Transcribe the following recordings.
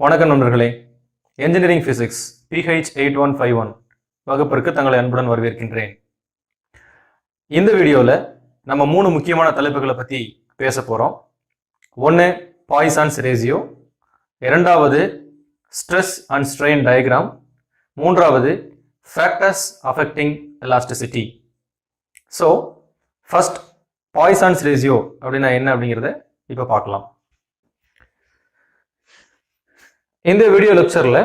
வணக்கம் நண்பர்களே. Engineering physics PH 8151 வகுப்பிற்கு தங்களை அன்புடன் வரவேற்கின்றேன். இந்த வீடியோவில் நம்ம 3 முக்கியமான தலைப்புகளை பற்றி பேச போகிறோம். ஒன்று பாய்சான்ஸ் ரேஷியோ, இரண்டாவது ஸ்ட்ரெஸ் அண்ட் ஸ்ட்ரெயின் டயக்ராம், மூன்றாவது factors affecting elasticity. So first Poisson's ratio அப்படின்னா என்ன அப்படிங்கிறத இப்போ பார்க்கலாம். இந்த வீடியோ லெக்சர்ல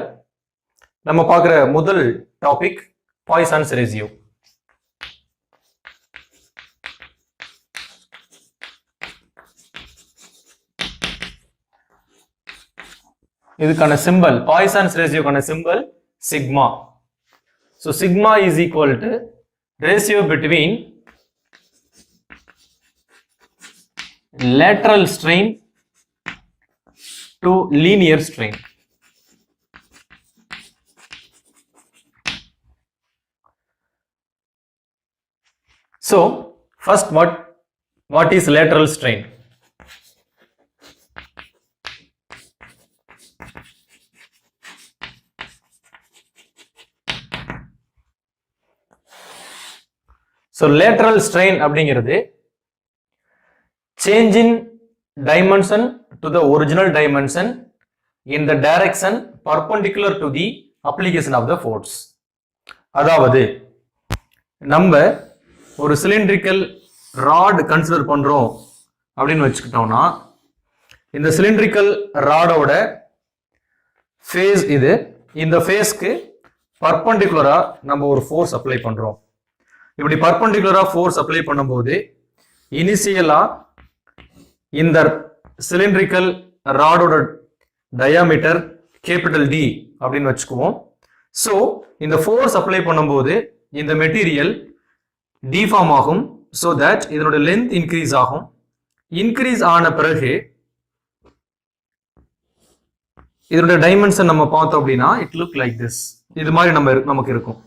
நம்ம பார்க்குற முதல் டாபிக் பாய்சான்ஸ் ரேஷியோ. இதுக்கான சிம்பல், பாய்சான்ஸ் ரேஷியோக்கான symbol sigma. So sigma is equal to ratio between lateral strain to linear strain. So first what is lateral strain? So lateral strain அப்படிங்கிறது change in dimension to the original dimension in the direction perpendicular to the application of the force. அதாவது நம்ம ஒரு cylindrical rod consider பண்றோம் அப்படின்னு வச்சுக்கிட்டோம்னா, இந்த cylindrical ராடோட face இது, இந்த ஃபேஸ்க்கு பர்பண்டிகுலரா நம்ம ஒரு ஃபோர்ஸ் அப்ளை பண்றோம். இப்படி பர்பண்டிகுலரா ஃபோர்ஸ் அப்ளை பண்ணும்போது இனிஷியலா இந்த சிலிண்ட்ரிக்கல் ராடோட டயாமீட்டர் கேபிட்டல் டி அப்படின்னு வச்சுக்குவோம். ஸோ இந்த ஃபோர்ஸ் அப்ளை பண்ணும்போது இந்த மெட்டீரியல் டிஃபார்ம் ஆகும். ஸோ தட் இதனோட லென்த் இன்க்ரீஸ் ஆகும். இன்க்ரீஸ் ஆன பிறகு இதோட டைமென்ஷன் நம்ம பார்த்தோம் அப்படின்னா இட் லுக் லைக் திஸ். இது மாதிரி நமக்கு இருக்கும்.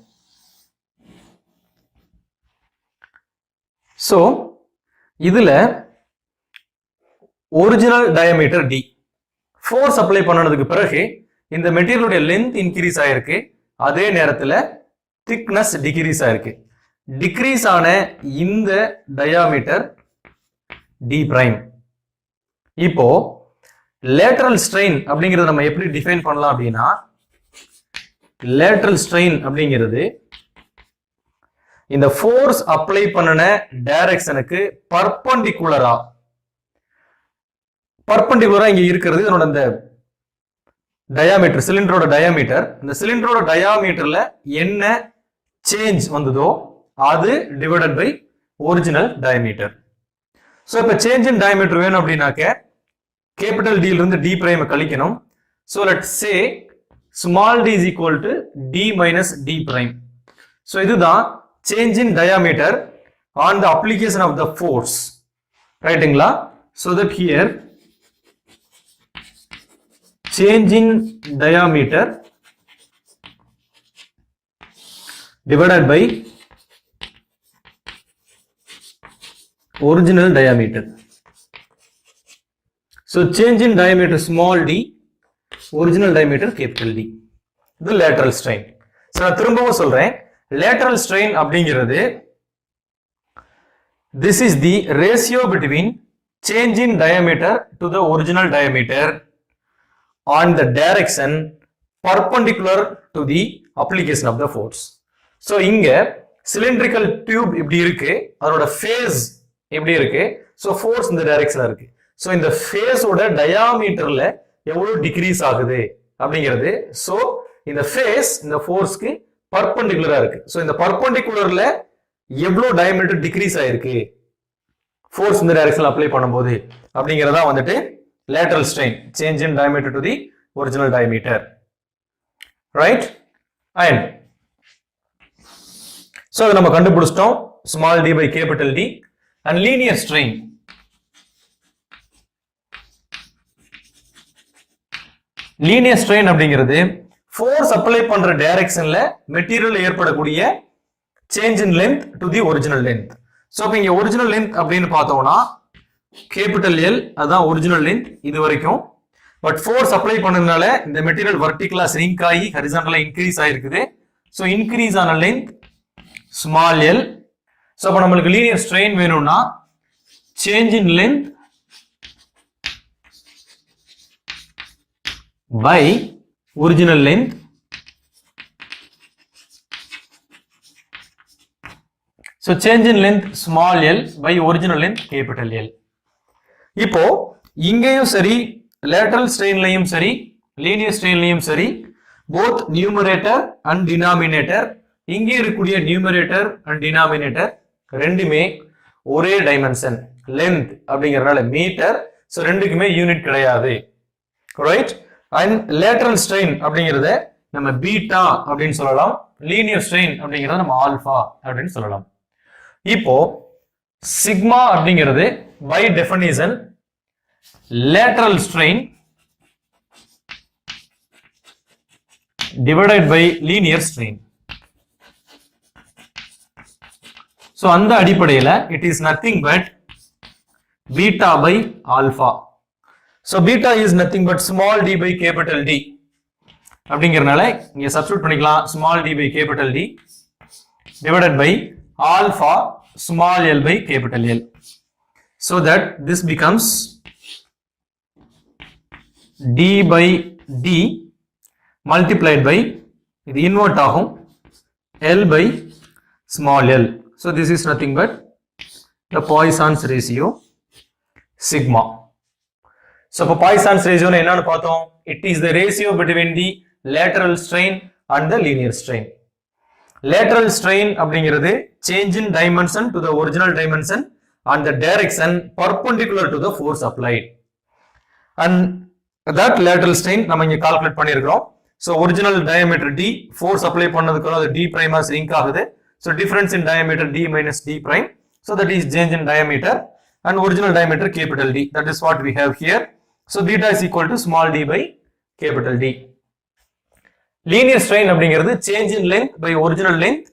ஸோ இதுல original diameter D, force apply பண்ணதுக்கு பிறகு இந்த மெட்டீரியலுடைய லென்த் இன்க்ரீஸ் ஆயிருக்கு, அதே நேரத்தில் திக்னஸ் டிக்ரீஸ் ஆயிருக்கு. டிக்ரீஸ் ஆன இந்த டயாமீட்டர் டி பிரைம். இப்போ லேட்டரல் ஸ்ட்ரெயின் அப்படிங்கிறது நம்ம எப்படி டிஃபைன் பண்ணலாம் அப்படின்னா, லேட்டரல் ஸ்ட்ரெயின் அப்படிங்கிறது இந்த ஃபோர்ஸ் அப்ளை பண்ணின டைரக்ஷனுக்கு பர்பண்டிகுலரா இங்க இருக்கிறது இதனோட இந்த டயாமீட்டர், சிலிண்டரோட டயாமீட்டர். இந்த சிலிண்டரோட டயாமீட்டர்ல என்ன சேஞ்ச் வந்ததோ அது divided by original diameter. So இப்போ சேஞ்ச் இன் டயாமீட்டர் வேணும் அப்படின்னாக்க கேபிட்டல் டி இருந்து டி பிரைம் கழிக்கணும். So let say small D is equal to D minus D prime. So இதுதான் change in diameter on the application of the force, ரைட்டுங்களா? So that here change in diameter divided by original diameter. So change in diameter small d, original diameter capital D. இது lateral strain. So நான் திரும்பவும் சொல்றேன், lateral strain அப்படிங்கிறது this is the ratio between change in diameter to the original diameter on the direction perpendicular to the application of the force. So இங்க cylindrical tube இப்படி இருக்கு, அதோட phase இப்படி இருக்கு. So force இந்த டைரக்ஷன்ல இருக்கு. So இந்த phase ஓட டயாமீட்டர்ல எவ்வளவு டிக்ரீஸ் ஆகுது அப்படிங்கிறது. So இந்த phase இந்த ஃபோர்ஸ்க்கு பர்பண்டிகுலரா இருக்கு. So இந்த பர்பண்டிகுலர்ல எவ்வளவு டயாமீட்டர் டிக்ரீஸ் ஆயிருக்கு ஃபோர்ஸ் இந்த டைரக்ஷன்ல அப்ளை பண்ணும்போது அப்படிங்கிறதா வந்துட்டு lateral strain, change in diameter to the original diameter, right? And so அதை நம்ம கண்டுபிடிச்சிட்டோம், small d by capital D. And linear strain, linear strain அப்படிங்கிறது ஃபோர்ஸ் அப்ளை பண்ற டைரக்ஷன்ல மெட்டீரியல் ஏற்படக்கூடிய change in length to the original length. So இப்போ இங்க original length அப்படின்னு பார்த்தோம்னா கேபிட்டல் எல், அதான் ஒரிஜினல் லென்த் இது வரைக்கும். பட் ஃபோர்ஸ் அப்ளை பண்ணதுனால இந்த மெட்டீரியல் வெர்டிகலா ஸ்ரிங்க் ஆகி ஹரிசாண்டலா இன்க்ரீஸ் ஆயிருக்குது. ஸோ இன்க்ரீஸ் ஆன லென்த் ஸ்மால் எல். ஸோ அப்போ நம்மளுக்கு லீனியர் ஸ்ட்ரெயின் வேணும்னா change in length by original length so change in length small l by original length capital L. இப்போ இங்கேயும் சரி lateral strainலயும் சரி linear strainலயும் சரி both numerator and denominator இங்கே இருக்கக்கூடிய numerator and denominator ரெண்டுமே ஒரே டைமென்ஷன் length அப்படிங்கறதுனால மீட்டர். ஸோ ரெண்டுக்குமே யூனிட் கிடையாது, ரைட்? அண்ட் லேட்டரல் ஸ்ட்ரெயின் அப்படிங்கிறத நம்ம பீட்டா அப்படின்னு சொல்லலாம், லீனியர் ஸ்ட்ரெயின் அப்படிங்கிறத நம்ம ஆல்பா அப்படின்னு சொல்லலாம். இப்போ சிக்மா அப்படிங்கிறது by definition lateral strain divided by linear strain. So அந்த அடிப்படையில் it is nothing but beta by alpha. So beta is nothing but small d by capital D. அப்படிங்கறனால இங்க சப்ஸ்டிட்யூட் பண்ணிக்கலாம் small d by capital D divided by alpha small l by capital L. So that this becomes d by d multiplied by இது invert ஆகும் l by small l. So this is nothing but the Poisson's ratio sigma. So for Poisson's ratio என்னன்னு பார்த்தோம்? It is the ratio between the lateral strain and the linear strain. Lateral strain அப்படிங்கிறது change in dimension to the original dimension and the direction perpendicular to the force applied. And that lateral strain நம்ம இங்க calculate பண்ணியிருக்கிறோம். So original diameter D, force apply பண்ணதுக்கு அது D prime as link ஆகுது. So difference in diameter D minus D prime. So that is change in diameter and original diameter capital D. That is what we have here. So beta is equal to small d by capital D. Linear strain அப்படிங்கிறது change in length by original length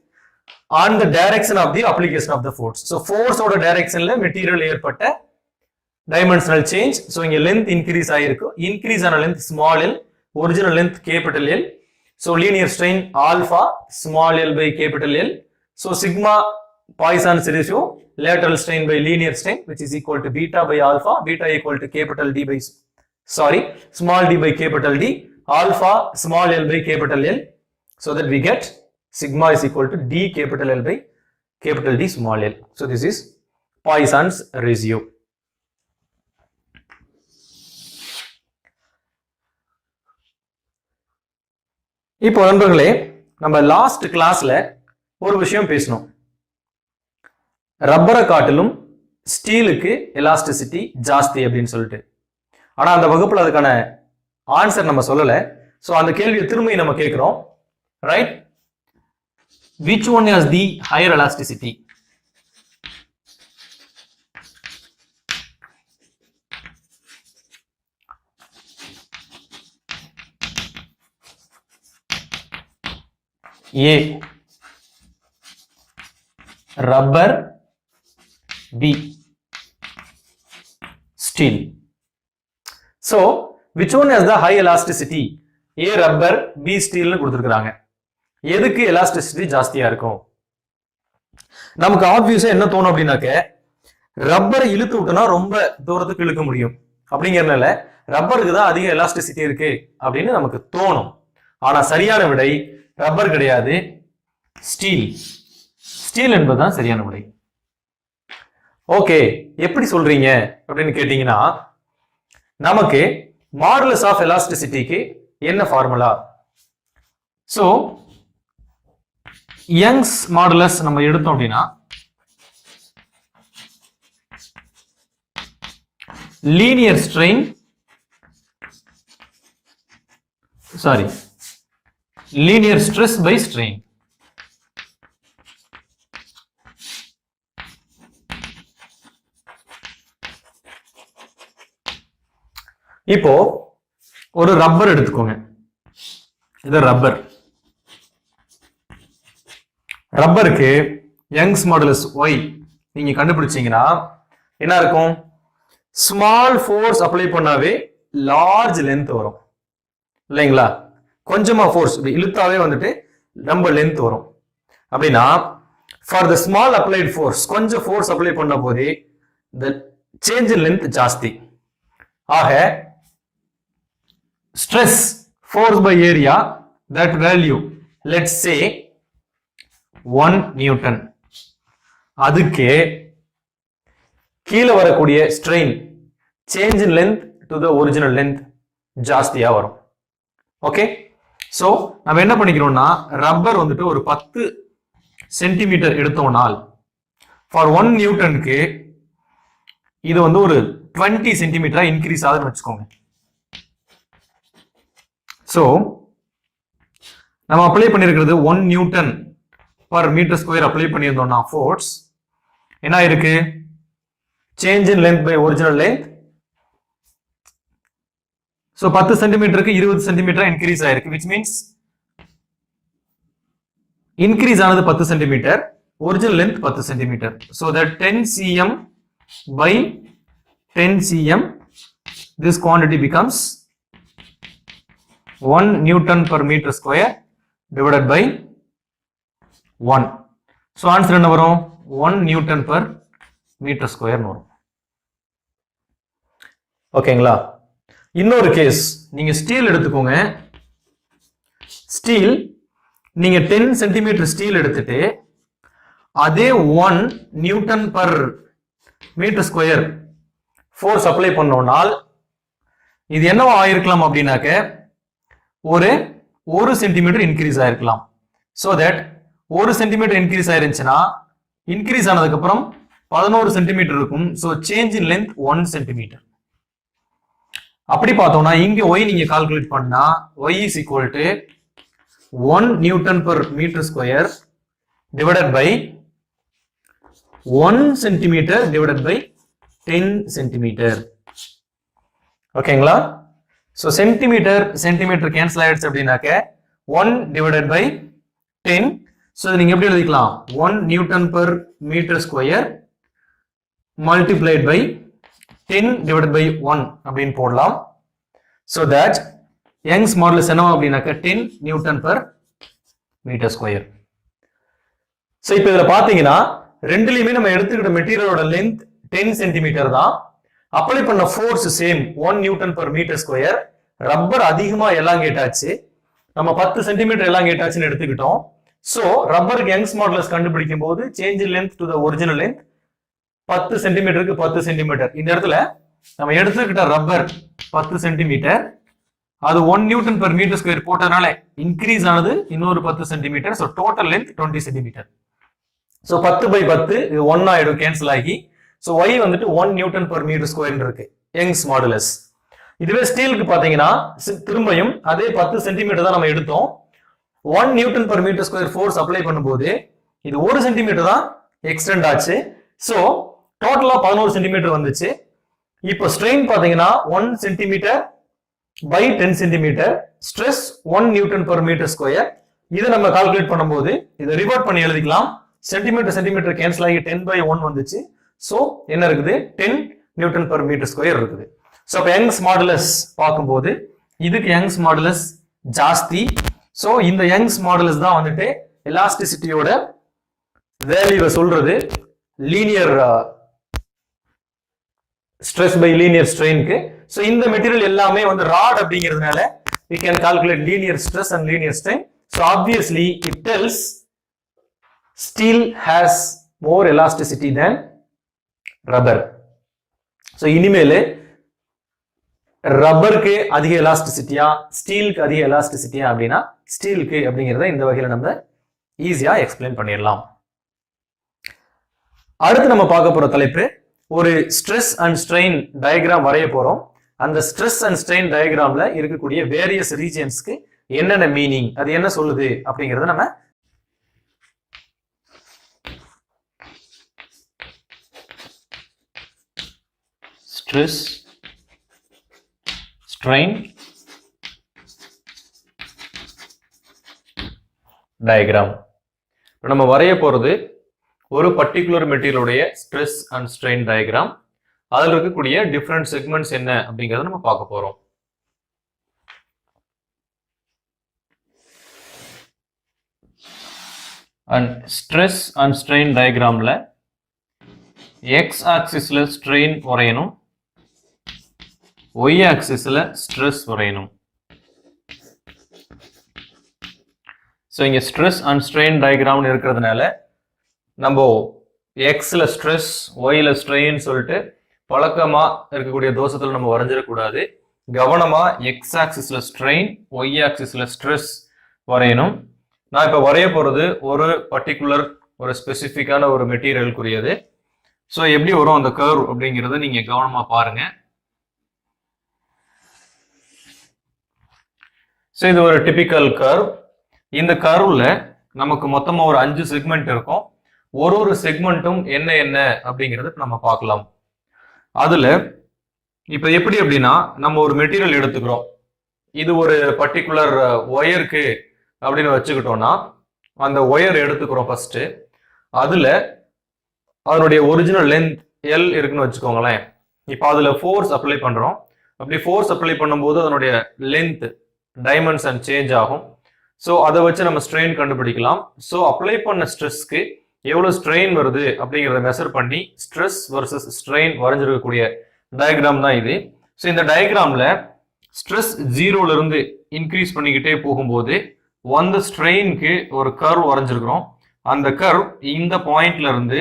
on the direction of the application of the force. So force ஓட directionல material ஏற்பட்ட dimensional change. So இங்க length increase ஆயிருக்கு. Increase ஆன length small l, original length capital L. So linear strain alpha small l by capital L. So sigma Poisson's ratio lateral strain by linear strain which is equal to beta by alpha, beta equal to capital D by small d by capital D, alpha small l by capital L, so that we get sigma is equal to d capital L by capital D small l. So this is Poisson's ratio. இப்போ நண்பர்களே நம்ம last கிளாஸ்ல ஒரு விஷயம் பேசணும். ரப்பரை காட்டிலும் ஸ்டீலுக்கு elasticity ஜாஸ்தி அப்படின்னு சொல்லிட்டு. ஆனா அந்த வகுப்புல அதுக்கான ஆன்சர் நம்ம சொல்லல. சோ அந்த கேள்வியை திரும்பி நம்ம கேட்கிறோம், right? Which one has the higher elasticity? A rubber, B steel. So which one has the high elasticity? A rubber, B steel னு கொடுத்திருக்காங்க. எதுக்கு எலாஸ்டிசிட்டி ஜாஸ்தியா இருக்கும்? நமக்கு ஆப்வியஸா என்ன தோணும் அப்படின்னாக்க, ரப்பரை இழுத்து விட்டோம்னா ரொம்ப தூரத்துக்கு இழுக்க முடியும் அப்படிங்கறதுனால ரப்பருக்கு தான் அதிக எலாஸ்டிசிட்டி இருக்கு அப்படின்னு நமக்கு தோணும். ஆனா சரியான விடை ரப்பர் கிடையாது, ஸ்டீல். ஸ்டீல் என்பதுதான் சரியான விடை. ஓகே, எப்படி சொல்றீங்க அப்படின்னு கேட்டீங்கன்னா, நமக்கு மாடுலஸ் ஆஃப் எலாஸ்டிசிட்டிக்கு என்ன ஃபார்முலா? சோ யங்ஸ் மாடுலஸ் நம்ம எடுத்தோம் அப்படின்னா linear strain linear stress by strain. இப்போ ஒரு ரப்பர் எடுத்துக்கோங்க. இது ரப்பர். ரப்பருக்கு யங்ஸ் மாடுலஸ் Y நீங்க கண்டுபிடிச்சீங்கன்னா என்ன இருக்கும்? ஸ்மால் ஃபோர்ஸ் அப்ளை பண்ணாவே லார்ஜ் லென்த் வரும் இல்லைங்களா? கொஞ்சமா ஃபோர்ஸ் இழுத்தாவே வந்துட்டு ரொம்ப லென்த் வரும். அப்படின்னா for the small applied force, கொஞ்சம் ஃபோர்ஸ் அப்ளை பண்ண போதே த சேஞ்ச் இன் லென்த் ஜாஸ்தி. ஆக stress force by area, that value let's say 1 newton. அதுக்கே கீழே வரக்கூடிய strain change in length to the original length ஜாஸ்தியா வரும். ஓகே, சோ நம்ம என்ன பண்ணிக்கிறோம்னா ரப்பர் வந்துட்டு ஒரு 10 சென்டிமீட்டர் எடுத்தோம்னால் ஃபார் 1 நியூட்டனுக்கு இது வந்து ஒரு 20 சென்டிமீட்டரா இன்க்ரீஸ் ஆகுதுன்னு வச்சுக்கோங்க. சோ நம்ம அப்ளை பண்ணிருக்கிறது 1 newton per metre square apply பண்ணியிருந்தோம்னா ஃபோர்ஸ் என்ன இருக்கு? Change in length by original length. So 10 சென்டிமீட்டருக்கு 20 சென்டிமீட்டர் இன்க்ரீஸ் ஆயிருக்கு, which means இன்க்ரீஸ் ஆனது 10 centimetre, original length 10 centimetre. So that 10 cm by 10 cm, this quantity becomes 1 Newton per meter square divided by 1. So answer என்ன வரும்? 1 Newton per meter square வரும். ஓகேங்களா? இன்னொரு case, நீங்க steel எடுத்துக்கோங்க. Steel நீங்க 10 சென்டிமீட்டர் ஸ்டீல் எடுத்துட்டு அதே 1 newton per metre square force apply பண்ணோம்னால் இது என்னவா ஆயிருக்கலாம் அப்படின்னாக்க ஒரு சென்டிமீட்டர் இன்க்ரீஸ் ஆயிருக்கலாம். சோ தட் 1 சென்டிமீட்டர் இன்க்ரீஸ் ஆயிருந்துச்சுன்னா இன்க்ரீஸ் ஆனதுக்கு அப்புறம் 11 சென்டிமீட்டர் இருக்கும். So change in length 1 centimetre. அப்படி பார்த்தோம்னா இங்க y நீங்க கால்குலேட் பண்ணா y is equal to 1 newton per metre square divided by 1 centimetre divided by 10 centimetre. ஓகேங்களா? சோ சென்டிமீட்டர் கேன்சல் ஆயிடுச்சு அப்படின்னாக்க 1 divided by 10. சோ நீங்க எப்படி எழுதிக்கலாம்? 1 newton per metre square multiplied by 10 divided by 1 அப்படின்னு போடலாம். So that Young's modulus என்ன அப்படின்னாக்க 10 newton per metre square. So இப்போ இதுல பாத்தீங்கன்னா ரெண்டுலயுமே நம்ம எடுத்துக்கிட்ட மெட்டீரியலோட லென்த் 10 சென்டிமீட்டர் தான். அப்ளை பண்ண force same 1 newton per metre square. Rubber அதிகமா எலாங்கேட் ஆச்சு, நம்ம 10 சென்டிமீட்டர் எலாங்கேட் எடுத்துக்கிட்டோம். சோ ரப்பருக்கு யங்ஸ் மாடுலஸ் கண்டுபிடிக்கும் போது change in length to the original length 10 சென்டிமீட்டருக்கு 10 சென்டிமீட்டர். இந்த இடத்துல நம்ம எடுத்துக்கிட்ட ரப்பர் 10 சென்டிமீட்டர், அது 1 நியூட்டன் per மீட்டர் ஸ்கொயர் போட்டதுனால இன்க்ரீஸ் ஆனது இன்னொரு 10 centimetre. So total length 20 centimetre. So 10 by 10 இது 1 ஆயிடும், கேன்சல் ஆகி. சோ y வந்துட்டு 1 நியூட்டன் per மீட்டர் ஸ்கொயர் இருக்கு யங்ஸ் மாடுலஸ். இதுவே ஸ்டீலுக்கு பாத்தீங்கன்னா திரும்பியும் அதே 10 சென்டிமீட்டர் தான் நம்ம எடுத்தோம். 1 newton per metre square force apply பண்ணும்போது இது 1 சென்டிமீட்டர் தான் எக்ஸ்டெண்ட் ஆச்சு. சோ டோட்டலா 11 சென்டிமீட்டர் வந்துச்சு. இப்போ ஸ்ட்ரெயின் பாத்தீங்கன்னா 1 centimetre by 10 centimetre, stress 1 newton per metre square. இதை நம்ம கால்குலேட் பண்ணும்போது இதை ரிவர்ட் பண்ணி எழுதிக்கலாம். சென்டிமீட்டர் கேன்சல் ஆகி 10 by 1 வந்துச்சு. சோ என்ன இருக்குது? 10 நியூட்டன் per மீட்டர் ஸ்கொயர் இருக்குது. சோ அப்ப யங்ஸ் மாடுலஸ் பார்க்கும்போது இதுக்கு யங்ஸ் மாடுலஸ் ஜாஸ்தி. சோ இந்த யங்ஸ் மாடுலஸ் தான் வந்துட்டு எலாஸ்டிசிட்டியோட வேல்யூவை சொல்றது லீனியர் ஸ்ட்ரெஸ் பை லீனியர் ஸ்ட்ரெயினுக்கு. சோ இந்த மெட்டீரியல் எல்லாமே வந்து ராட் அப்படிங்கிறதுனால we can calculate linear stress and linear strain. So obviously it tells steel has more elasticity than rubber. So இனிமேல் ரப்பருக்கு அதிக எலாஸ்டிசிட்டியா ஸ்டீலுக்கு அதிக எலாஸ்டிசிட்டியா அப்படின்னா ஸ்டீலுக்கு அப்படிங்கிறத இந்த வகையில நம்ம ஈஸியா எக்ஸ்பிளைன் பண்ணிடலாம். அடுத்து நம்ம பார்க்க போற தலைப்பு ஒரு ஸ்ட்ரெஸ் அண்ட் ஸ்ட்ரெயின் டயக்ராம் வரைய போறோம். அந்த ஸ்ட்ரெஸ் அண்ட் ஸ்ட்ரெயின் டயக்ராம்ல இருக்கக்கூடிய வேரியஸ் ரீஜியன்ஸ்க்கு என்னென்ன மீனிங், அது என்ன சொல்லுது அப்படிங்கறத நம்ம ஸ்ட்ரெஸ் ஸ்ட்ரெயின் டயக்ராம் நம்ம வரைய போறது ஒரு பர்டிகுலர் மெட்டீரியலுடைய ஸ்ட்ரெஸ் அண்ட் ஸ்ட்ரெயின் டயக்ராம். அதில் இருக்கக்கூடிய டிஃப்ரெண்ட் செக்மெண்ட்ஸ் என்ன அப்படிங்கறத நம்ம பார்க்க போறோம். அண்ட் ஸ்ட்ரெஸ் அண்ட் ஸ்ட்ரெயின் டயக்ராமில் எக்ஸ் ஆக்சிஸில் ஸ்ட்ரெயின் வரையணும், ஒய் ஆக்சிஸில் ஸ்ட்ரெஸ் வரையணும். ஸோ இங்கே ஸ்ட்ரெஸ் அண்ட் ஸ்ட்ரெயின் டயக்ராம்னு இருக்கிறதுனால நம்ம எக்ஸில் ஸ்ட்ரெஸ் ஒயில் ஸ்ட்ரெயின் சொல்லிட்டு பழக்கமாக இருக்கக்கூடிய தோஷத்தில் நம்ம வரைஞ்சிடக்கூடாது. கவனமாக எக்ஸ் ஆக்சிஸில் ஸ்ட்ரெயின் ஒய் ஆக்சிஸில் ஸ்ட்ரெஸ் வரையணும். நான் இப்போ வரைய போகிறது ஒரு பர்டிகுலர் ஒரு ஸ்பெசிஃபிக்கான ஒரு மெட்டீரியலுக்குரியது. ஸோ எப்படி வரும் அந்த கர்வ் அப்படிங்கிறத நீங்கள் கவனமாக பாருங்க. ஸோ இது ஒரு டிபிக்கல் கர்வ். இந்த கர்வ்ல நமக்கு மொத்தமாக ஒரு 5 செக்மெண்ட் இருக்கும். ஒரு செக்மெண்ட்டும் என்ன என்ன அப்படிங்கிறத நம்ம பார்க்கலாம். அதில் இப்போ எப்படி அப்படின்னா நம்ம ஒரு மெட்டீரியல் எடுத்துக்கிறோம். இது ஒரு பர்டிகுலர் ஒயருக்கு அப்படின்னு வச்சுக்கிட்டோம்னா அந்த ஒயர் எடுத்துக்கிறோம் ஃபர்ஸ்ட். அதில் அதனுடைய ஒரிஜினல் லென்த் எல் இருக்குன்னு வச்சுக்கோங்களேன். இப்போ அதில் ஃபோர்ஸ் அப்ளை பண்ணுறோம். அப்படி ஃபோர்ஸ் அப்ளை பண்ணும்போது அதனுடைய லென்த் டைமென்ஷன் சேஞ்ச் ஆகும். ஸோ அதை வச்சு நம்ம ஸ்ட்ரெயின் கண்டுபிடிக்கலாம். ஸோ அப்ளை பண்ண ஸ்ட்ரெஸ்க்கு எவ்வளோ ஸ்ட்ரெயின் வருது அப்படிங்கிறத மெஷர் பண்ணி ஸ்ட்ரெஸ் வர்சஸ் ஸ்ட்ரெயின் வரைஞ்சிருக்கக்கூடிய டயக்ராம் தான் இது. ஸோ இந்த டயக்ராமில் ஸ்ட்ரெஸ் 0லேருந்து இன்க்ரீஸ் பண்ணிக்கிட்டே போகும்போது அந்த ஸ்ட்ரெயினுக்கு ஒரு கர்வ் வரைஞ்சிருக்கிறோம். அந்த கர்வ் இந்த பாயிண்ட்ல இருந்து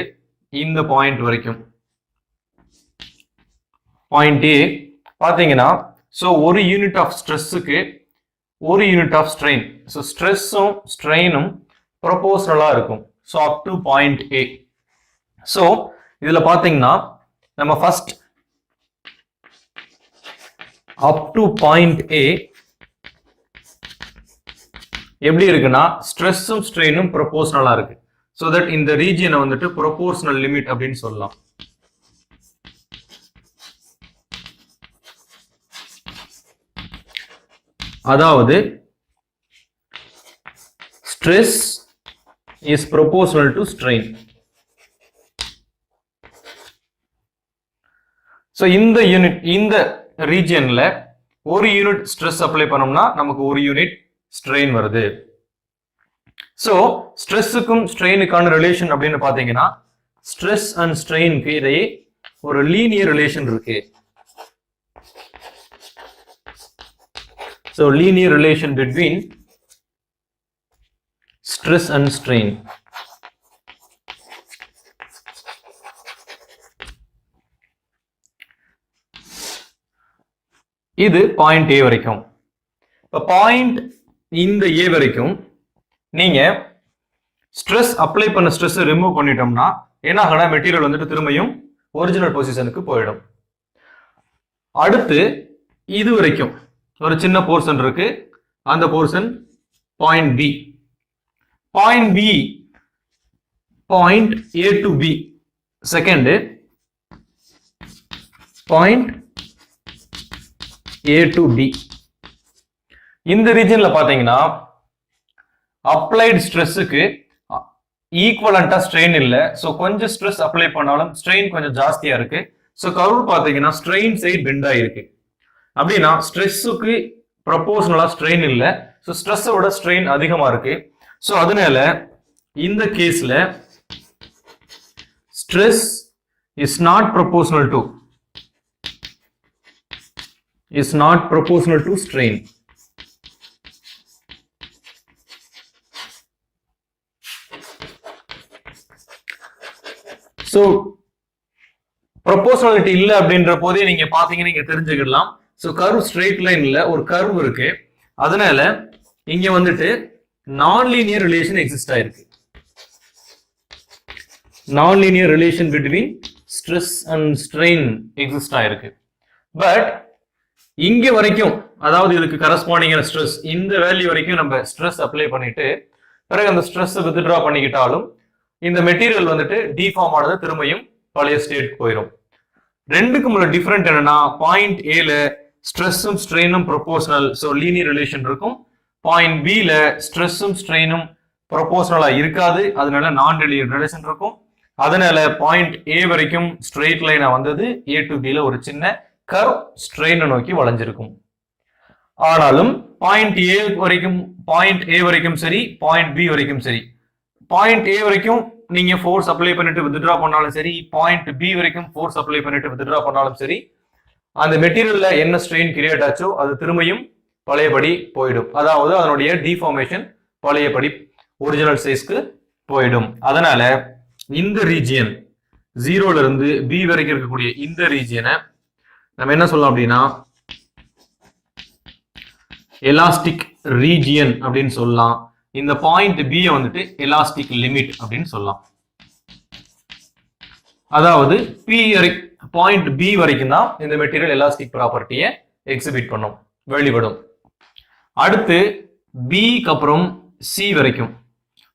இந்த பாயிண்ட் வரைக்கும் பாயிண்ட் ஏ பார்த்தீங்கன்னா, ஸோ ஒரு யூனிட் ஆஃப் ஸ்ட்ரெஸ்ஸுக்கு ஒரு யூனிட் ஆஃப் ஸ்ட்ரெயின். ஸோ ஸ்ட்ரெஸ்ஸும் ஸ்ட்ரெயினும் ப்ரொபோஷனலாக இருக்கும். So up to point A. So இதில் பார்த்தீங்கன்னா நம்ம ஃபர்ஸ்ட் அப் டு பாயிண்ட் ஏ எப்படி இருக்குன்னா ஸ்ட்ரெஸ்ஸும் ஸ்ட்ரெயினும் ப்ரொபோஷனலாக இருக்கு. ஸோ தட் இந்த ரீஜியனை வந்துட்டு ப்ரொபோஷனல் லிமிட் அப்படின்னு சொல்லலாம். அதாவது stress is proportional to strain. So இந்த யூனிட் இந்த ரீஜியன்ல ஒரு யூனிட் ஸ்ட்ரெஸ் அப்ளை பண்ணோம்னா நமக்கு ஒரு யூனிட் ஸ்ட்ரெயின் வருது. ஸோ ஸ்ட்ரெஸ்ஸுக்கும் ஸ்ட்ரெயினுக்கான ரிலேஷன் அப்படின்னு பார்த்தீங்கன்னா ஸ்ட்ரெஸ் அண்ட் ஸ்ட்ரெயினுக்கு இடையே ஒரு லீனியர் ரிலேஷன் இருக்கு. So linear relation between stress and strain. இது பாயிண்ட் ஏ வரைக்கும். இப்போ பாயிண்ட் இந்த ஏ வரைக்கும் நீங்க ஸ்ட்ரெஸ் அப்ளை பண்ண ஸ்ட்ரெஸ் ரிமூவ் பண்ணிட்டோம்னா என்ன ஆகுனா மெட்டீரியல் வந்துட்டு திரும்பியும் ஒரிஜினல் பொசிஷனுக்கு போயிடும். அடுத்து இது வரைக்கும் ஒரு சின்ன போர்ஷன் இருக்கு. அந்த portion point B. Point B point A to B second point A to B. இந்த ரீஜன்ல பாத்தீங்கன்னா அப்ளைடு ஸ்ட்ரெஸ்ஸுக்கு ஈக்குவலண்டா ஸ்ட்ரெயின் இல்லை. ஸோ கொஞ்சம் ஸ்ட்ரெஸ் அப்ளை பண்ணாலும் ஸ்ட்ரெயின் கொஞ்சம் ஜாஸ்தியா இருக்கு. ஸோ கர்வ் பாத்தீங்கன்னா ஸ்ட்ரெயின் சைடு பெண்ட் ஆயிருக்கு. அப்படின்னா ஸ்ட்ரெஸ்ஸுக்கு ப்ரொபோஷனலா ஸ்ட்ரெயின் இல்லை. ஸோ ஸ்ட்ரெஸ்ஸோட ஸ்ட்ரெயின் அதிகமா இருக்கு. ஸோ அதனால இந்த கேஸ்ல stress is not proportional to strain. So proportionality இல்லை அப்படின்ற போதே நீங்க பாத்தீங்கன்னா நீங்க தெரிஞ்சுக்கலாம். ஸோ கர்வ் ஸ்ட்ரெயிட் லைன்ல ஒரு கர்வ் இருக்கு. அதனால இங்க வந்துட்டு நான் லீனியர் ரிலேஷன் எக்ஸிஸ்ட் ஆயிருக்கு. நான் linear relation between stress and strain exist ஆயிருக்கு. பட் இங்க வரைக்கும் அதாவது இதுக்கு கரஸ்பாண்டிங்கான ஸ்ட்ரெஸ் இந்த வேல்யூ வரைக்கும் நம்ம ஸ்ட்ரெஸ் அப்ளை பண்ணிட்டு பிறகு அந்த ஸ்ட்ரெஸ் வித்ட்ரா பண்ணிக்கிட்டாலும் இந்த மெட்டீரியல் வந்துட்டு டிஃபார்ம் ஆனது திரும்பியும் பழைய ஸ்டேட் போயிடும். ரெண்டுக்கும் உள்ள டிஃபரெண்ட் என்னன்னா பாயிண்ட் ஏல ஸ்ட்ரெஸ்ஸும் ஸ்ட்ரெயினும் ப்ரொபோஷனல், ஸோ லீனியர் ரிலேஷன் இருக்கும். பாயிண்ட் பில ஸ்ட்ரெஸ்ஸும் ஸ்ட்ரெயினும் ப்ரொபோஷனலா இருக்காது, அதனால நான் லீனியர் ரிலேஷன் இருக்கும். அதனால பாயிண்ட் ஏ வரைக்கும் ஸ்ட்ரெயிட் லைனா வந்தது, ஏ டு பில ஒரு சின்ன கர்வ் ஸ்ட்ரெயினை நோக்கி வளைஞ்சிருக்கும். ஆனாலும் பாயிண்ட் ஏ வரைக்கும் சரி பாயிண்ட் பி வரைக்கும் சரி பாயிண்ட் ஏ வரைக்கும் நீங்க ஃபோர்ஸ் அப்ளை பண்ணிட்டு வித்ட்ரா பண்ணாலும் சரி, பாயிண்ட் பி வரைக்கும் ஃபோர்ஸ் அப்ளை பண்ணிட்டு வித்ட்ரா பண்ணாலும் சரி, அந்த மெட்டீரியல்ல என்ன ஸ்ட்ரெயின் கிரியேட் ஆச்சோ அது திரும்பியும் பழையபடி போயிடும். அதாவது அதனுடைய டிஃபார்மேஷன் பழையபடி ஒரிஜினல் சைஸ்க்கு போயிடும். அதனால இந்த ரீஜியன் 0ல இருந்து பி வரைக்கும் இருக்கக்கூடிய இந்த ரீஜியனை நம்ம என்ன சொல்லலாம் அப்படின்னா எலாஸ்டிக் ரீஜியன் அப்படின்னு சொல்லலாம். இந்த பாயிண்ட் பி வந்துட்டு எலாஸ்டிக் லிமிட் அப்படின்னு சொல்லலாம். அதாவது பாயிண்ட் பி வரைக்கும் தான் இந்த மெட்டீரியல் எலாஸ்டிக் ப்ராப்பர்ட்டியை எக்ஸிபிட் பண்ணும், வெளிவிடும். அடுத்து பிக்கு அப்புறம் சி வரைக்கும்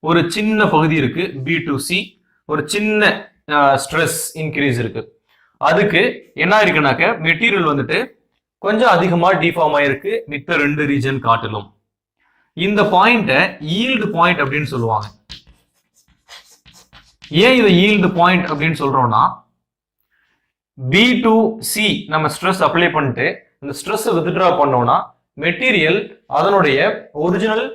ஒரு சின்ன பகுதி இருக்கு, பி டு சி ஒரு சின்ன ஸ்ட்ரெஸ் இன்க்ரீஸ் இருக்கு. அதுக்கு என்ன இருக்குனாக்க மெட்டீரியல் வந்துட்டு கொஞ்சம் அதிகமா டிஃபார்ம் ஆயிருக்கு மித்த 2 ரீஜன் காட்டிலும். இந்த பாயிண்ட ஈல்டு பாயிண்ட் அப்படின்னு சொல்லுவாங்க. ஏன் இதை ஈல்டு பாயிண்ட் அப்படின்னு சொல்றோம்னா பி டு சி நம்ம ஸ்ட்ரெஸ் அப்ளை பண்ணிட்டு இந்த ஸ்ட்ரெஸ் வித்ட்ரா பண்ணோம்னா மெட்டீரியல் அதனுடைய ஒரிஜினல்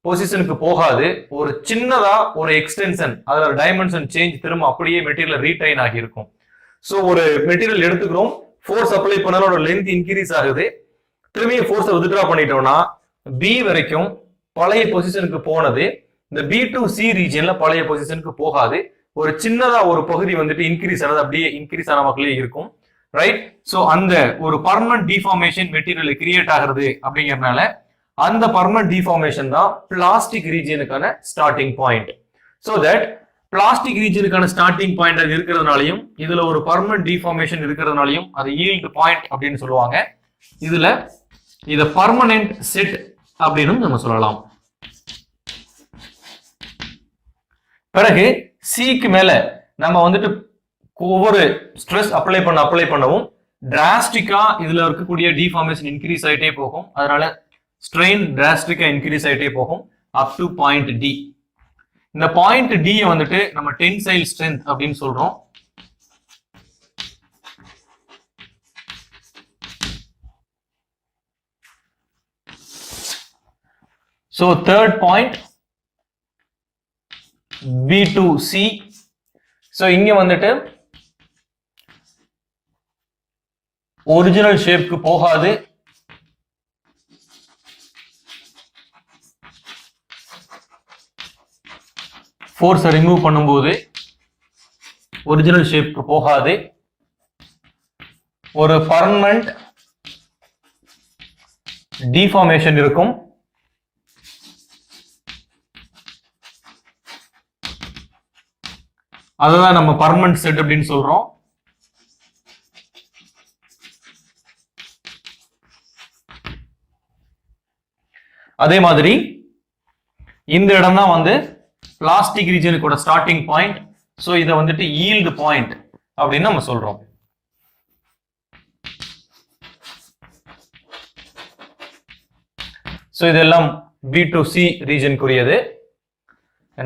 பொசிஷனுக்கு போகாது. ஒரு சின்னதா ஒரு எக்ஸ்டென்ஷன், அதோட டைமென்ஷன் சேஞ்ச், திரும்ப அப்படியே மெட்டீரியல் ரீடைன் ஆகி இருக்கும். ஸோ ஒரு மெட்டீரியல் எடுத்துக்கிறோம், ஃபோர்ஸ் அப்ளை பண்ணாலும் லென்த் இன்க்ரீஸ் ஆகுது, திரும்பிய ஃபோர்ஸை வித்ட்ரா பண்ணிட்டோம்னா பி வரைக்கும் பழைய பொசிஷனுக்கு போனது இந்த பி டு சி ரீஜன்ல பழைய பொசிஷனுக்கு போகாது. ஒரு சின்னதா ஒரு பகுதி வந்துட்டு இன்க்ரீஸ் ஆனது அப்படியே இன்க்ரீஸ் ஆன மக்களே இருக்கும், ரைட்? ஸோ அந்த ஒரு பர்மனன்ட் டிஃபார்மேஷன் மெட்டீரியல் கிரியேட் ஆகிறது அப்படிங்கறதுனால அந்த பர்மனன்ட் டிஃபார்மேஷன் தான் பிளாஸ்டிக் ரீஜனுக்கான starting point. So that plastic ரீஜனுக்கான ஸ்டார்டிங் பாயிண்ட் அது இருக்கிறதுனாலையும் இதுல ஒரு பர்மனன்ட் டிஃபார்மேஷன் இருக்கிறதுனாலையும் அது ஈல்டு பாயிண்ட் அப்படின்னு சொல்லுவாங்க. இதுல இத பர்மனன்ட் செட் அப்படின்னு நம்ம சொல்லலாம். பிறகு சிக்கு மேல நம்ம வந்துட்டு ஒவ்வொரு ஸ்ட்ரெஸ் அப்ளை பண்ணவும் டிராஸ்டிக்கா இதுல இருக்கக்கூடிய டிஃபார்மேஷன் இன்க்ரீஸ் ஆயிட்டே போகும். அதனால ஸ்ட்ரெயின் டிராஸ்டிக்கா இன்க்ரீஸ் ஆயிட்டே போகும் அப் டு பாயிண்ட் டி. இந்த பாயிண்ட் டி வந்துட்டு நம்ம டென்சைல் ஸ்ட்ரென்த் அப்படின்னு சொல்றோம். So third point B to C. So இங்க வந்துட்டு ஒரிஜினல் ஷேப்க்கு போகாது, ஃபோர்ஸை ரிமூவ் பண்ணும்போது ஒரிஜினல் ஷேப்க்கு போகாது, ஒரு பர்மனன்ட் டிஃபார்மேஷன் இருக்கும். அதுதான் நம்ம பர்மனன்ட் செட் அப்படின்னு சொல்றோம். அதே மாதிரி இந்த இடம் தான் வந்து பிளாஸ்டிக் ரீஜனுக்கோட ஸ்டார்டிங் பாயிண்ட். ஸோ இதை வந்துட்டு ஈல்டு பாயிண்ட் அப்படின்னு நம்ம சொல்றோம். ஸோ இதெல்லாம் பி டு சி ரீஜனுக்குரியது.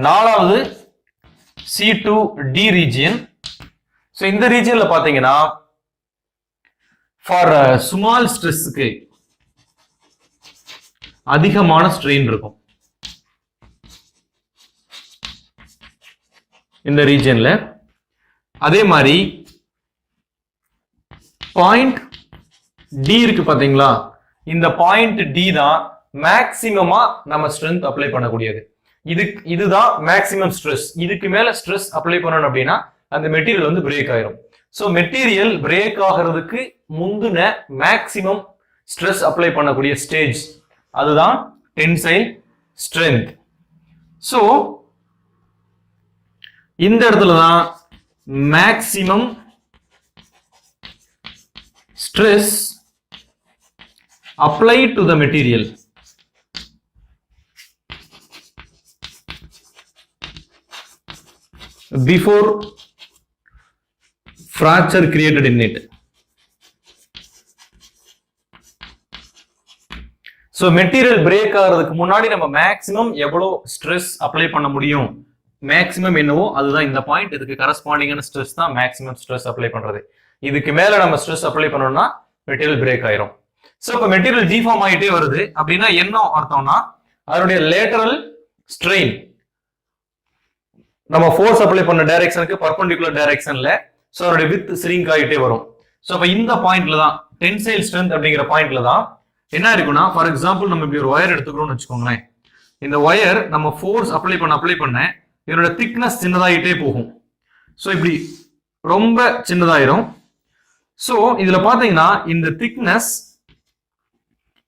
நாலாவது C to D region. So இந்த ரீஜியன்ல பாத்தீங்கன்னா ஃபார் ஸ்மால் ஸ்ட்ரெஸ்க்கு அதிகமான ஸ்ட்ரெயின் இருக்கும். இந்த ரீஜியன்ல அதே மாதிரி பாயிண்ட் டி இருக்கு பாத்தீங்களா, இந்த பாயிண்ட் டி தான் மேக்சிமமா நம்ம ஸ்ட்ரென்த் அப்ளை பண்ணக்கூடியது. இதுதான் மேக்சிமம் ஸ்ட்ரெஸ். இதுக்கு மேல ஸ்ட்ரெஸ் அப்ளை பண்ணணும் அப்படின்னா அந்த மெட்டீரியல் வந்து பிரேக் ஆயிரும். ஸோ மெட்டீரியல் பிரேக் ஆகிறதுக்கு முந்தின மேக்சிமம் ஸ்ட்ரெஸ் அப்ளை பண்ணக்கூடிய ஸ்டேஜ் அதுதான் டென்சைல் ஸ்ட்ரென்த். ஸோ இந்த இடத்துல தான் maximum stress apply to the material before fracture created in it. So material break ஆகிறதுக்கு முன்னாடி நம்ம மேக்ஸிமம் எவ்வளவு ஸ்ட்ரெஸ் அப்ளை பண்ண முடியும், மேக்ஸிமம் என்னவோ அதுதான் இந்த பாயிண்ட். இதுக்கு கரஸ்பாண்டிங்கான ஸ்ட்ரெஸ் தான் மேக்ஸிமம் ஸ்ட்ரெஸ் அப்ளை பண்றது. இதுக்கு மேல நம்ம ஸ்ட்ரெஸ் அப்ளை பண்ணோம்னா மெட்டீரியல் பிரேக் ஆயிரும். ஸோ இப்போ மெட்டீரியல் டிஃபார்ம் ஆகிட்டே வருது அப்படின்னா என்ன அர்த்தம்னா அதனுடைய லேட்டரல் ஸ்ட்ரெயின் நம்ம ஃபோர்ஸ் அப்ளை பண்ண டைரக்ஷனுக்கு பர்பெண்டிகுலர் டைரக்ஷன்ல சோ அதோட வித் ஸ்ரிங்க் ஆகிட்டே வரும். சோ அப்ப இந்த பாயிண்ட்ல தான் டென்சைல் ஸ்ட்ரென்த் அப்படிங்கிற பாயிண்ட்ல தான் என்ன இருக்குன்னா, ஃபார் எக்ஸாம்பிள் நம்ம இப்படி ஒரு ஒயர் எடுத்துக்கிறோம்னு வச்சுக்கோங்களேன். இந்த ஒயர் நம்ம ஃபோர்ஸ் அப்ளை பண்ண இதனோட திக்னஸ் சின்னதாகிட்டே போகும். ஸோ இப்படி ரொம்ப சின்னதாயிரும். ஸோ இதுல பாத்தீங்கன்னா இந்த திக்னஸ்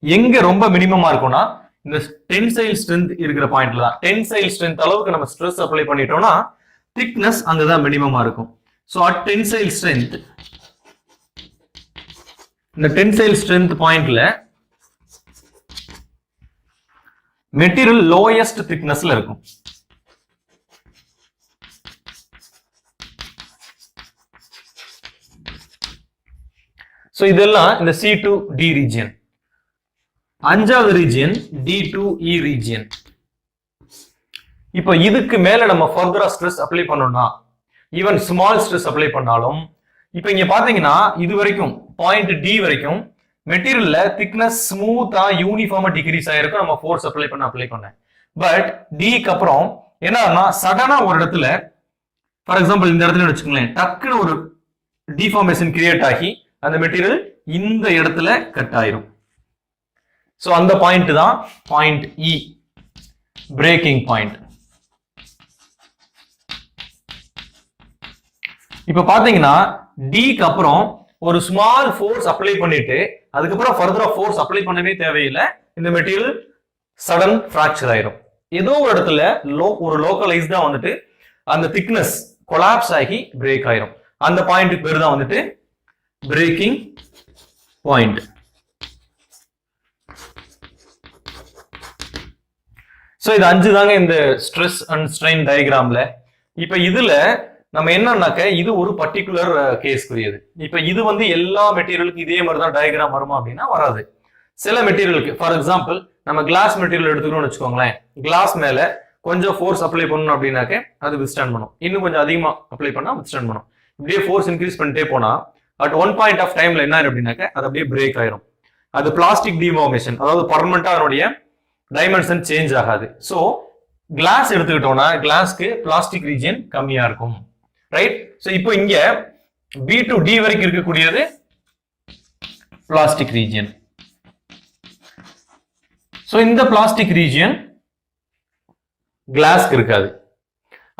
எங்க ரொம்ப மினிமமா இருக்கும்னா இந்த டென்சைல் ஸ்ட்ரென்த் இருக்கிற பாயிண்ட்ல தான். டென்சைல் ஸ்ட்ரென்த் அளவுக்கு நம்ம ஸ்ட்ரெஸ் அப்ளை பண்ணிட்டோம்னா திக்னஸ் அங்கதான் மினிமமா இருக்கும். ஸோ அட் டென்சைல் ஸ்ட்ரென்த், இந்த டென்சைல் ஸ்ட்ரென்த் பாயிண்ட்ல மெட்டீரியல் லோயஸ்ட் திக்னஸ்ல இருக்கும். சோ இதெல்லாம் இந்த C2D ரீஜியன். அஞ்சாவது ரீஜியன் D2E ரீஜியன். இப்போ இதுக்கு மேல நம்ம ஃபர்தரா ஸ்ட்ரெஸ் அப்ளை பண்ணோம்னா, ஈவன் ஸ்மால் ஸ்ட்ரெஸ் அப்ளை பண்ணாலும், இப்போ இங்க பாத்தீங்கன்னா இது வரைக்கும் பாயிண்ட் D வரைக்கும் மெட்டீரியல்ல திக்னஸ் ஸ்மூத்தா யூனிஃபார்மா டிகிரீஸ் ஆயிருக்கும் நம்ம ஃபோர்ஸ் அப்ளை பண்ண. பட் Dக்கு அப்புறம் என்னன்னா சடனா ஒரு இடத்துல, ஃபார் எக்ஸாம்பிள் இந்த இடத்துல வச்சுக்கோங்களேன், டக்குன்னு ஒரு டிஃபார்மேஷன் கிரியேட் ஆகி அந்த மெட்டீரியல் இந்த இடத்துல கட் ஆயிரும். சோ அந்த பாயிண்ட் தான் பாயிண்ட் E, பிரேக்கிங் பாயிண்ட். இப்ப பாத்தீங்கன்னா Dக்கு அப்புறம் ஒரு ஸ்மால் ஃபோர்ஸ் அப்ளை பண்ணிட்டு அதுக்கப்புறம் ஃபர்தரா ஃபோர்ஸ் அப்ளை பண்ணவே தேவையில்லை, இந்த மெட்டீரியல் சடன் ஃபிராக்சர் ஆயிரும். ஏதோ ஒரு இடத்துல ஒரு லோக்கலைஸ்டா வந்துட்டு அந்த திக்னஸ் கொலாப்ஸ் ஆகி பிரேக் ஆயிரும். அந்த பாயிண்ட்டுக்கு பேர் தான் வந்துட்டு பிரேக்கிங் பாயிண்ட். சோ இது 5 தாங்க இந்த ஸ்ட்ரெஸ் அண்ட் ஸ்ட்ரெயின் டயக்ராம்ல. இப்ப இதுல நம்ம என்னன்னாக்க இது ஒரு பர்டிகுலர் கேஸ்க்குரியது. இப்ப இது வந்து எல்லா மெட்டீரியலுக்கும் இதே மாதிரி தான் டயக்ராம் வருமா அப்படின்னா வராது. சில மெட்டீரியலுக்கு, ஃபார் எக்ஸாம்பிள் நம்ம கிளாஸ் மெட்டீரியல் எடுத்துக்கணும்னு வச்சுக்கோங்களேன், கிளாஸ் மேல கொஞ்சம் ஃபோர்ஸ் அப்ளை பண்ணணும் அப்படின்னாக்க அது வித்ஸ்டாண்ட் பண்ணும். இன்னும் கொஞ்சம் அதிகமா அப்ளை பண்ணா வித்ஸ்டாண்ட் பண்ணும். இப்படியே ஃபோர்ஸ் இன்க்ரீஸ் பண்ணிட்டே போனா அட் ஒன் பாயிண்ட் ஆஃப் டைம்ல என்ன ஆயிரும் அப்படின்னாக்க அது அப்படியே பிரேக் ஆயிரும். அது பிளாஸ்டிக் டிஃபார்மேஷன், அதாவது பர்மனண்டா அதனுடைய டைமென்ஷன் சேஞ்ச் ஆகாது. சோ கிளாஸ் எடுத்துக்கிட்டோம்னா கிளாஸ்க்கு பிளாஸ்டிக் ரீஜியன் கம்மியா இருக்கும், ரைட்? சோ இப்போ இங்க B to D வரைக்கும் இருக்கக்கூடியது பிளாஸ்டிக் ரீஜியன். சோ இந்த பிளாஸ்டிக் ரீஜியன் கிளாஸ்க்கு இருக்காது.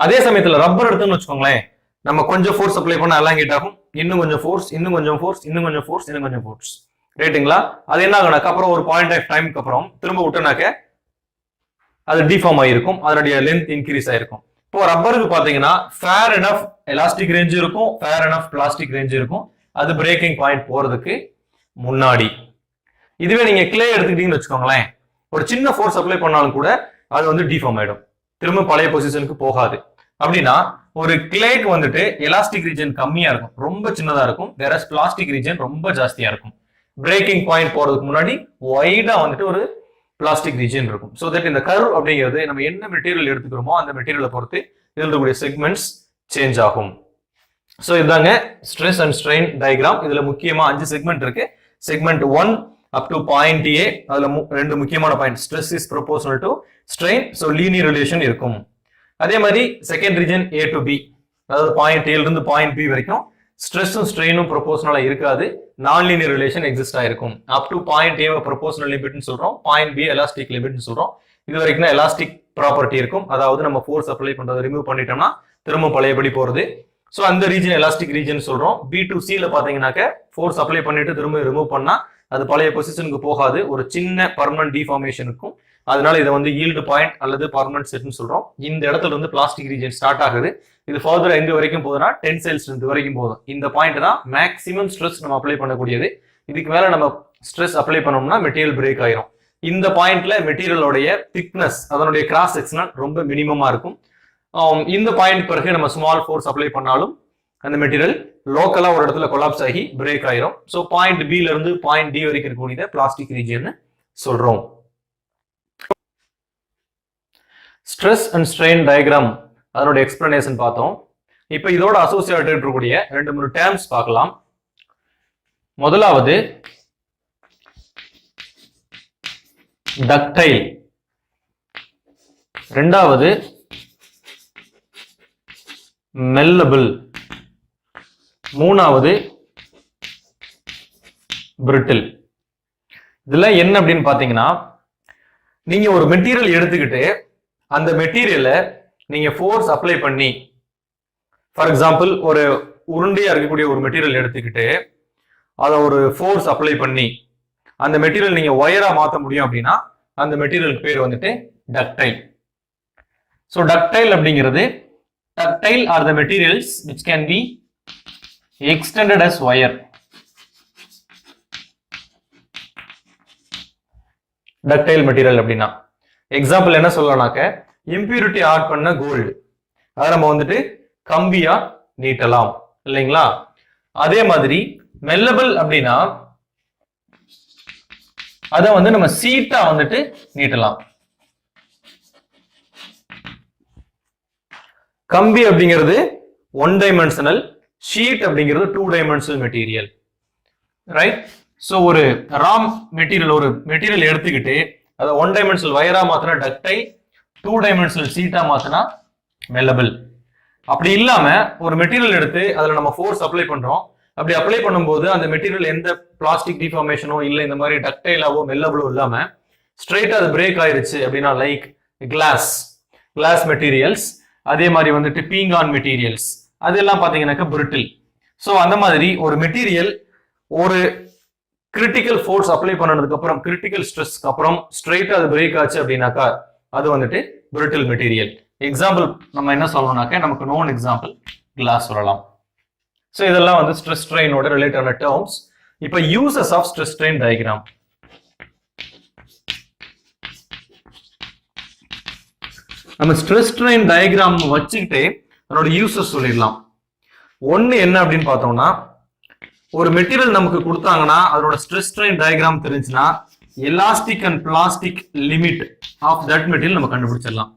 அதே சமயத்துல ரப்பர் எடுத்துன்னு வச்சுக்கோங்களேன், நம்ம கொஞ்சம் ஃபோர்ஸ் அப்ளை பண்ண எலாங்கேட் ஆகும், இன்னும் கொஞ்சம் ஃபோர்ஸ், இன்னும் கொஞ்சம் ஃபோர்ஸ், இன்னும் கொஞ்சம் ஃபோர்ஸ், இன்னும் கொஞ்சம் ஃபோர்ஸ், ரைட்டுங்களா? அது என்ன ஆகுனாக்க அப்புறம் ஒரு பாயிண்ட் ஆஃப் டைமுக்கு அப்புறம் திரும்ப விட்டுனாக்க அது டிஃபார்ம் ஆயிருக்கும், அதனுடைய லென்த் இன்க்ரீஸ் ஆயிருக்கும். இப்போ ரப்பருக்கு பாத்தீங்கன்னா ஃபேர் எனஃப் எலாஸ்டிக் ரேஞ்ச் இருக்கும், ஃபேர் எனஃப் பிளாஸ்டிக் ரேஞ்ச் இருக்கும், அது பிரேக்கிங் பாயிண்ட் போறதுக்கு முன்னாடி. இதுவே நீங்க கிளே எடுத்துக்கிட்டீங்கன்னு வச்சுக்கோங்களேன், ஒரு சின்ன ஃபோர்ஸ் அப்ளை பண்ணாலும் கூட அது வந்து டிஃபார்ம் ஆயிடும், திரும்ப பழைய பொசிஷனுக்கு போகாது. அப்படின்னா ஒரு கிளேக்கு வந்துட்டு எலாஸ்டிக் ரீஜன் கம்மியா இருக்கும், ரொம்ப சின்னதா இருக்கும், வேற பிளாஸ்டிக் ரீஜன் ரொம்ப ஜாஸ்தியா இருக்கும். பிரேக்கிங் பாயிண்ட் போறதுக்கு முன்னாடி வைடா வந்துட்டு ஒரு பிளாஸ்டிக் ரீஜன் இருக்கும். சோ தட் இந்த கர்வ் அப்படிங்கிறது நம்ம என்ன மெட்டீரியல் எடுத்துக்கிறோமோ அந்த மெட்டீரியலை பொறுத்து இதில் இருக்கக்கூடிய செக்மெண்ட்ஸ் சேஞ்ச் ஆகும். சோ இதாங்க ஸ்ட்ரெஸ் அண்ட் ஸ்ட்ரெயின் டயக்ராம். இதுல முக்கியமா 5 செக்மெண்ட் இருக்கு. Segment 1 up to point A, அதுல 2 முக்கியமான point, stress is proportional to strain, so linear relation இருக்கும். அதே மாதிரி second region A to B, அதாவது பாயிண்ட் A இருந்து பாயிண்ட் B வரைக்கும் ஸ்ட்ரெஸ்ஸும் ஸ்ட்ரெயினும் ப்ரொபோர்ஷனலா இருக்காது, நான் லீனியர் ரிலேஷன் எக்ஸிஸ்ட் ஆயிருக்கும். Up to point A proportional லிமிட்னு சொல்றோம், பாயிண்ட் B எலாஸ்டிக் லிமிட்னு சொல்றோம். இது வரைக்கும் எலாஸ்டிக் ப்ராப்பர்ட்டி இருக்கும், அதாவது நம்ம ஃபோர்ஸ் அப்ளை பண்றதை ரிமூவ் பண்ணிட்டோம்னா திரும்ப பழையபடி போறது. சோ அந்த ரீஜன் எலாஸ்டிக் ரீஜன் சொல்றோம். B to C ல பாத்தீங்கன்னாக்க ஃபோர்ஸ் அப்ளை பண்ணிட்டு திரும்ப ரிமூவ் பண்ணா அது பழைய பொசிஷனுக்கு போகாது, ஒரு சின்ன பர்மனன்ட் டிஃபார்மேஷனுக்கும். அதனால இதை வந்து ஈல்டு பாயிண்ட் அல்லது பர்மனன்ட் செட்னு சொல்றோம். இந்த இடத்துல இருந்து பிளாஸ்டிக் ரீஜன் ஸ்டார்ட் ஆகுது. இது ஃபர்தர் எங்க வரைக்கும் போகுதுன்னா டென்சைல் ஸ்ட்ரென்த் வரைக்கும் போதும். இந்த பாயிண்ட் தான் மேக்ஸிமம் ஸ்ட்ரெஸ் நம்ம அப்ளை பண்ணக்கூடியது. இதுக்கு மேல நம்ம ஸ்ட்ரெஸ் அப்ளை பண்ணோம்னா மெட்டீரியல் பிரேக் ஆயிரும். இந்த பாயிண்ட்ல மெட்டீரியலோடைய திக்னஸ், அதனுடைய கிராஸ் செக்ஷனல் ரொம்ப மினிமமா இருக்கும். இந்த பாயிண்ட் பிறகு நம்ம ஸ்மால் ஃபோர்ஸ் அப்ளை பண்ணாலும் அந்த மெட்டீரியல் லோக்கலா ஒரு இடத்துல கொலாப்ஸ் ஆகி பிரேக் ஆயிரும். ஸோ பாயிண்ட் B ல இருந்து பாயிண்ட் D வரைக்கும் இருக்கக்கூடிய பிளாஸ்டிக் ரீஜன் சொல்றோம். ஸ்ட்ரெஸ் அண்ட் ஸ்ட்ரெயின் டயக்ராம் அதனோட எக்ஸ்பிளனேஷன் பார்த்தோம். இப்போ இதோட அசோசியேட்டட் இருக்கக்கூடிய 2-3 டேர்ம்ஸ் பார்க்கலாம். முதலாவது டக்டைல், இரண்டாவது மெல்லபிள், மூணாவது பிரிட்டில். இதுல என்ன அப்படின்னு பாத்தீங்கன்னா, நீங்க ஒரு மெட்டீரியல் எடுத்துக்கிட்டு அந்த மெட்டீரியலை நீங்க ஃபோர்ஸ் அப்ளை பண்ணி, ஃபார் எக்ஸாம்பிள் ஒரு உருண்டையா இருக்கக்கூடிய ஒரு மெட்டீரியல் எடுத்துக்கிட்டு அதை ஒரு ஃபோர்ஸ் அப்ளை பண்ணி அந்த மெட்டீரியல் நீங்க ஒயரா மாற்ற முடியும் அப்படின்னா அந்த மெட்டீரியலுக்கு பேர் வந்துட்டு டக்டைல். ஸோ டக்டைல் அப்படிங்கிறது, ductile are the materials which can be extended as wire. Ductile material அப்படின்னா எக்ஸாம்பிள் என்ன சொல்லலாம்னாக்க, இம்பியூரிட்டி ஆட் பண்ண கோல்டு அதை நம்ம வந்துட்டு கம்பியா நீட்டலாம் இல்லைங்களா. அதே மாதிரி மெல்லபிள் அப்படின்னா அதை வந்து நம்ம சீட்டா வந்துட்டு நீட்டலாம். கம்பி அப்படிங்கிறது 1 டைமென்ஷனல், ஷீட் அப்படிங்கிறது 2 டைமென்ஷனல் மெட்டீரியல், ரைட். ஸோ ஒரு ராம் மெட்டீரியல், ஒரு மெட்டீரியல் எடுத்துக்கிட்டு அதை 1 டைமென்ஷனல் வயரா மாத்தினா டக்டைல், 2 டைமென்ஷனல் சீட்டா மாத்தினா மெல்லபிள். அப்படி இல்லாம ஒரு மெட்டீரியல் எடுத்து அதுல நம்ம ஃபோர்ஸ் அப்ளை பண்றோம், அப்படி அப்ளை பண்ணும்போது அந்த மெட்டீரியல் எந்த பிளாஸ்டிக் டிஃபார்மேஷனோ இல்லை இந்த மாதிரி டக்டைலாவோ மெல்லபிளோ இல்லாம ஸ்ட்ரெயிட்டா அது பிரேக் ஆயிருச்சு அப்படின்னா, லைக் கிளாஸ் மெட்டீரியல்ஸ், அதே மாதிரி வந்துட்டு பீங்கான் மெட்டீரியல்ஸ், அதெல்லாம் பாத்தீங்கன்னாக்கா பிரிட்டில். ஸோ அந்த மாதிரி ஒரு மெட்டீரியல் ஒரு கிரிட்டிக்கல் ஃபோர்ஸ் அப்ளை பண்ணதுக்கு அப்புறம், கிரிட்டிக்கல் ஸ்ட்ரெஸ்க்கு அப்புறம் ஸ்ட்ரெயிட்டா அது பிரேக் ஆச்சு அப்படின்னாக்கா அது வந்துட்டு பிரிட்டில் மெட்டீரியல். எக்ஸாம்பிள் நம்ம என்ன சொல்லணும்னாக்க, நமக்கு நோன் எக்ஸாம்பிள் கிளாஸ் சொல்லலாம். ஸோ இதெல்லாம் வந்து ஸ்ட்ரெஸ் ஸ்ட்ரெயினோட ரிலேட்டடான டேர்ம்ஸ். இப்போ uses of stress strain diagram. நம்ம ஸ்ட்ரெஸ் ஸ்ட்ரெயின் டயக்ராம் வச்சுக்கிட்டே அதனோட யூசஸ் சொல்லிடலாம். ஒன்னு என்ன அப்படின்னு பார்த்தோம்னா, ஒரு மெட்டீரியல் நமக்கு கொடுத்தாங்கன்னா அதோட ஸ்ட்ரெஸ் ஸ்ட்ரெயின் டயக்ராம் தெரிஞ்சுன்னா elastic and plastic limit of that material நம்ம கண்டுபிடிச்சிடலாம்.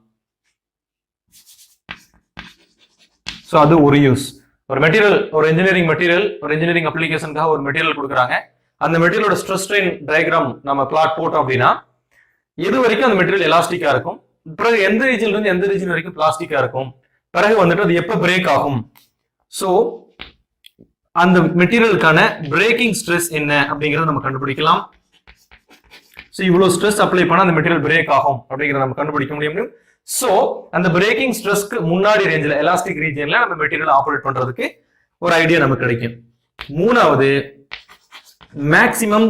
ஸோ அது ஒரு யூஸ். ஒரு மெட்டீரியல், ஒரு இன்ஜினியரிங் அப்ளிகேஷனுக்காக ஒரு மெட்டீரியல் கொடுக்குறாங்க, அந்த மெட்டீரியலோட ஸ்ட்ரெஸ் ஸ்ட்ரெயின் டயக்ராம் நம்ம பிளாட் போட்டோம் அப்படின்னா எது வரைக்கும் அந்த மெட்டீரியல் எலாஸ்டிக்கா இருக்கும், பிறகு எந்த ரீஜன்ல இருந்து எந்த ரீஜன் வரைக்கும் பிளாஸ்டிக்கா இருக்கும், பிறகு வந்துட்டு அது எப்ப பிரேக் ஆகும், ஸோ அந்த மெட்டீரியலுக்கான பிரேக்கிங் ஸ்ட்ரெஸ் என்ன அப்படிங்கறத நம்ம கண்டுபிடிக்கலாம். ஸோ இவ்வளவு ஸ்ட்ரெஸ் அப்ளை பண்ணா அந்த மெட்டீரியல் பிரேக் ஆகும் அப்படிங்கறத நம்ம கண்டுபிடிக்க முடியும். ஸோ அந்த பிரேக்கிங் ஸ்ட்ரெஸ்க்கு முன்னாடி ரேஞ்சில் எலாஸ்டிக் ரீஜன்ல நம்ம மெட்டீரியல் ஆப்ரேட் பண்றதுக்கு ஒரு ஐடியா நமக்கு கிடைக்கும். மூணாவது, மேக்சிமம்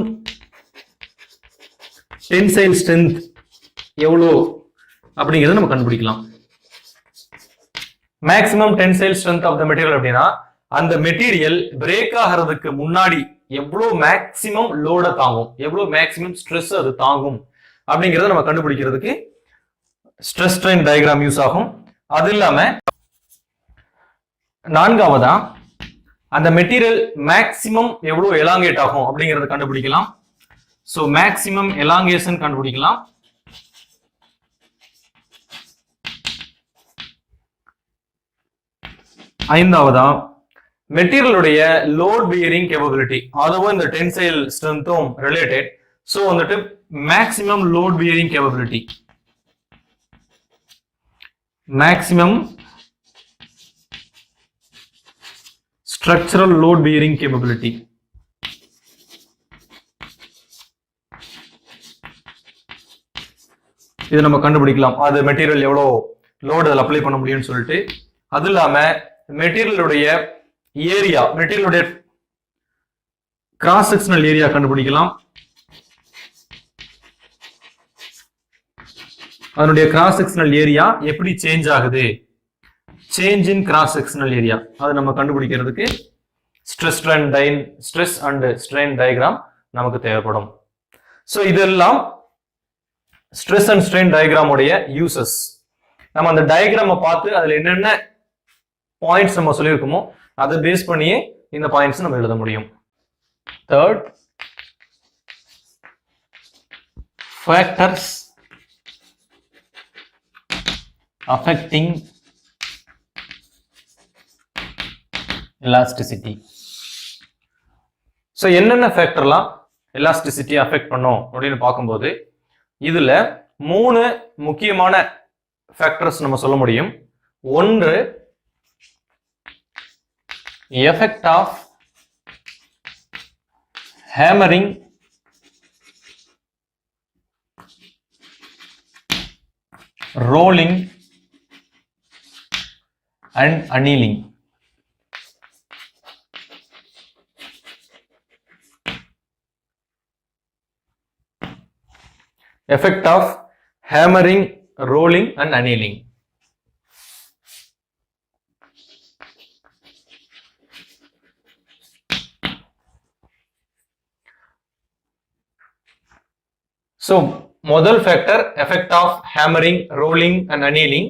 டென்சைல் ஸ்ட்ரென்த் எவ்வளோ அப்படிங்கறத நம்ம கண்டுபிடிக்கலாம். Maximum tensile strength of the material அப்படின்னா அந்த மெட்டீரியல் பிரேக் ஆகிறதுக்கு முன்னாடி எவ்வளவு மேக்சிமம் லோட தாங்கும், எவ்வளவு மேக்சிமம் ஸ்ட்ரெஸ் அது தாங்கும் அப்படிங்கறத நம்ம கண்டுபிடிக்கிறதுக்கு ஸ்ட்ரெஸ் ஸ்ட்ரெயின் டயக்ராம் யூஸ் ஆகும். அது இல்லாம நான்காவதா அந்த மெட்டீரியல் மேக்சிமம் எவ்வளவு எலாங்கேட் ஆகும் அப்படிங்கறத கண்டுபிடிக்கலாம். சோ மேக்சிமம் எலாங்கேஷன் கண்டுபிடிக்கலாம். ஐந்தாவதா மெட்டீரியலுடைய லோட் பியரிங் கேப்பபிலிட்டி, அதுவும் இந்த டென்சைல் ஸ்ட்ரென்த்தும் ரிலேட்டட். சோ வந்துட்டு maximum load bearing capability, maximum structural load bearing capability. இது நம்ம கண்டுபிடிக்கலாம், அது மெட்டீரியல் எவ்வளோ லோடு அதில் அப்ளை பண்ண முடியும்னு சொல்லிட்டு. அது இல்லாம மெட்டீரியலுடைய ஏரியா, மெட்டீரியலுடைய கிராஸ் செக்ஷனல் ஏரியா கண்டுபிடிக்கலாம். அதனுடைய கிராஸ் செக்ஷனல் ஏரியா எப்படி சேஞ்ச் ஆகுது, change in cross sectional area, அது நம்ம கண்டுபிடிக்கிறதுக்கு ஸ்ட்ரெஸ் அண்ட் ஸ்ட்ரெயின் டயக்ராம் நமக்கு தேவைப்படும். ஸோ இதெல்லாம் ஸ்ட்ரெஸ் அண்ட் ஸ்ட்ரெயின் டயக்ராம் உடைய யூசஸ். நம்ம அந்த டயக்ராமை பார்த்து அதுல என்னென்ன பாயிண்ட்ஸ் நம்ம சொல்லியிருக்கோமோ அதை பேஸ் பண்ணியே இந்த பாயிண்ட்ஸ் நம்ம எழுத முடியும். Third, factors affecting elasticity. So என்னென்ன ஃபேக்டர்லாம் எலாஸ்டிசிட்டி அஃபெக்ட் பண்ணும் அப்படின்னு பார்க்கும்போது இதுல 3 முக்கியமான ஃபேக்டர்ஸ் நம்ம சொல்ல முடியும். ஒன்று effect of hammering rolling and annealing. Effect of hammering, rolling and annealing. So, முதல் factor effect of hammering, rolling and annealing.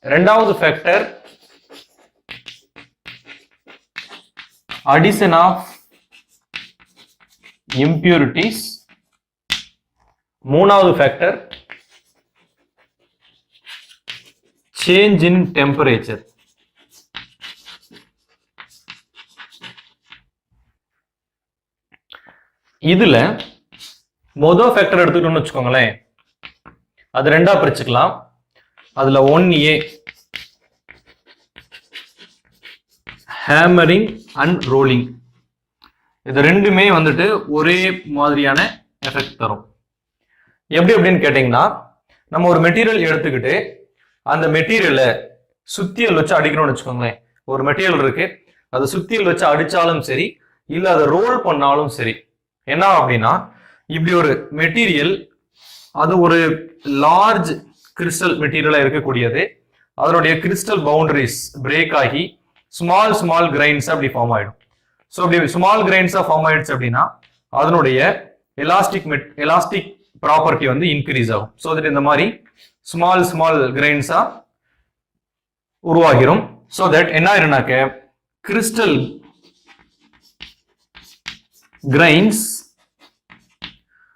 இரண்டாவது factor addition of impurities. மூணாவது factor change in temperature. இதுல மொதல் ஃபேக்டர் எடுத்துக்கிட்டோம்னு வச்சுக்கோங்களேன், அது ரெண்டா பிரிச்சுக்கலாம். அதுல 1A ஹேமரிங் அண்ட் ரோலிங், இது ரெண்டுமே வந்துட்டு ஒரே மாதிரியான எஃபெக்ட் தரும். எப்படி அப்படின்னு கேட்டீங்கன்னா, நம்ம ஒரு மெட்டீரியல் எடுத்துக்கிட்டு அந்த மெட்டீரியலை சுத்தியல் வச்சு அடிக்கணும்னு வச்சுக்கோங்களேன். ஒரு மெட்டீரியல் இருக்கு, அதை சுத்தியல் வச்சு அடிச்சாலும் சரி, இல்ல அதை ரோல் பண்ணாலும் சரி, என்ன அப்படின்னா இப்படி ஒரு மெட்டீரியல் அது ஒரு லார்ஜ் கிறிஸ்டல் மெட்டீரியலா இருக்கக்கூடியது, அதனுடைய கிறிஸ்டல் பவுண்டரிஸ் பிரேக் ஆகி ஸ்மால் ஸ்மால் கிரைன்ஸ் அப்படி ஃபார்ம் ஆயிடும். ஸோ அப்படி ஸ்மால் கிரைன்ஸா ஃபார்ம் ஆயிடுச்சு அப்படின்னா அதனுடைய எலாஸ்டிக் ப்ராப்பர்ட்டி வந்து இன்க்ரீஸ் ஆகும். ஸோ தட் இந்த மாதிரி ஸ்மால் ஸ்மால் கிரைன்ஸா உருவாகிரும். ஸோ தட் என்ன ஆயிரும்னாக்க கிறிஸ்டல் கிரைன்ஸ்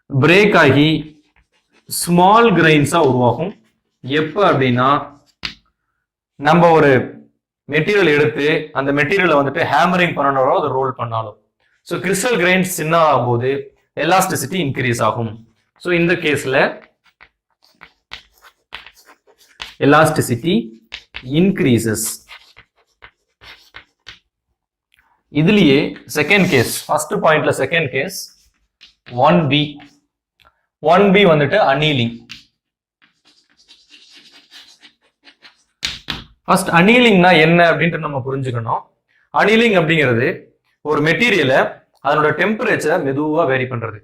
பிரேக் ஆகி ஸ்மால் கிரைன்ஸா உருவாகும். எப்ப அப்படின்னா நம்ம ஒரு மெட்டீரியல் எடுத்து அந்த மெட்டீரியலை வந்துட்டு ஹேமரிங் பண்ணனாலோ அதை ரோல் பண்ணாலும், ஸோ கிறிஸ்டல் கிரைன்ஸ் சின்ன ஆகும்போது எலாஸ்டிசிட்டி இன்க்ரீஸ் ஆகும். ஸோ இந்த கேஸ்ல எலாஸ்டிசிட்டி இன்க்ரீசஸ். இதுலயே செகண்ட் கேஸ், ஃபர்ஸ்ட் பாயிண்ட்ல செகண்ட் கேஸ் 1B வந்துட்டு அனீலிங். ஃபர்ஸ்ட் அனீலிங்னா என்ன அப்படின்ட்டு நம்ம புரிஞ்சுக்கணும். அனீலிங் அப்படிங்கிறது ஒரு மெட்டீரியலை அதனோட டெம்பரேச்சரை மெதுவா வேரி பண்றது.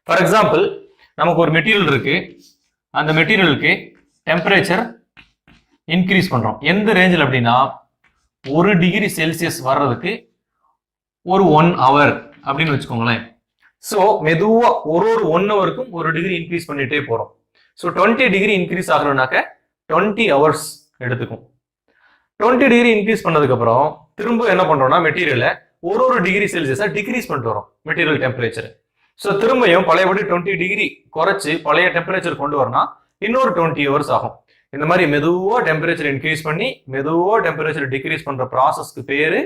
ஃபார் எக்ஸாம்பிள், நமக்கு ஒரு மெட்டீரியல் இருக்கு, அந்த மெட்டீரியலுக்கு டெம்பரேச்சர் இன்க்ரீஸ் பண்றோம். எந்த ரேஞ்சில் அப்படின்னா 1 டிகிரி செல்சியஸ் வர்றதுக்கு ஒரு 1 hour அப்படின்னு வச்சுக்கோங்களேன். ஸோ மெதுவா ஒரு 1 ஹவருக்கும் 1 டிகிரி இன்க்ரீஸ் பண்ணிட்டே போறோம். ஸோ 20 டிகிரி இன்க்ரீஸ் ஆகணும்னாக்க 20 hours எடுத்துக்கும். 20 டிகிரி இன்க்ரீஸ் பண்ணதுக்கு அப்புறம் திரும்ப என்ன பண்றோம்னா மெட்டீரியலை ஒரு டிகிரி செல்சியஸா டிக்ரீஸ் பண்ணிட்டு வரோம் மெட்டீரியல் டெம்பரேச்சர். ஸோ திரும்பியும் பழையபடி 20 டிகிரி குறைச்சு பழைய டெம்பரேச்சர் கொண்டு வரணும், இன்னொரு 20 hours ஆகும். இந்த மாதிரி மெதுவா டெம்பரேச்சர் இன்க்ரீஸ் பண்ணி மெதுவா டெம்பரேச்சர் டிக்ரீஸ் பண்ற ப்ராசஸ்க்கு பேரு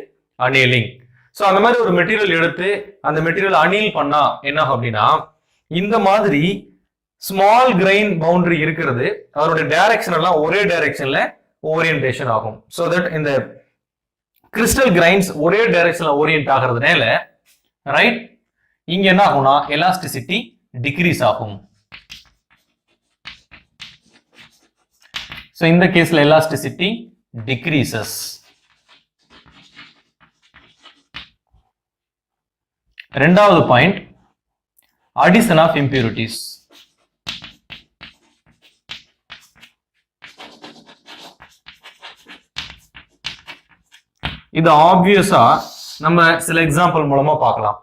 அனீலிங். ஸோ அந்த மாதிரி ஒரு மெட்டீரியல் எடுத்து அந்த மெட்டீரியல் அனீல் பண்ணா என்ன ஆகும் அப்படின்னா, இந்த மாதிரி ஸ்மால் கிரைன் பவுண்டரி இருக்கிறது அதனுடைய டைரக்ஷன் எல்லாம் ஒரே டைரக்ஷன்ல ஓரியன்டேஷன் ஆகும். ஸோ தட் இந்த கிறிஸ்டல் கிரைன்ஸ் ஒரே டைரக்ஷன்ல ஓரியன்ட் ஆகிறதுனால ரைட் இங்க என்ன ஆகும்னா எலாஸ்டிசிட்டி டிக்ரீஸ் ஆகும். ஸோ இந்த கேஸ்ல எலாஸ்டிசிட்டி டிக்ரீசஸ். ரெண்டாவது பாயிண்ட் அடிஷன் ஆஃப் இம்பியூரிட்டிஸ். இது ஆப்வியஸா நம்ம சில எக்ஸாம்பிள் மூலமா பார்க்கலாம்.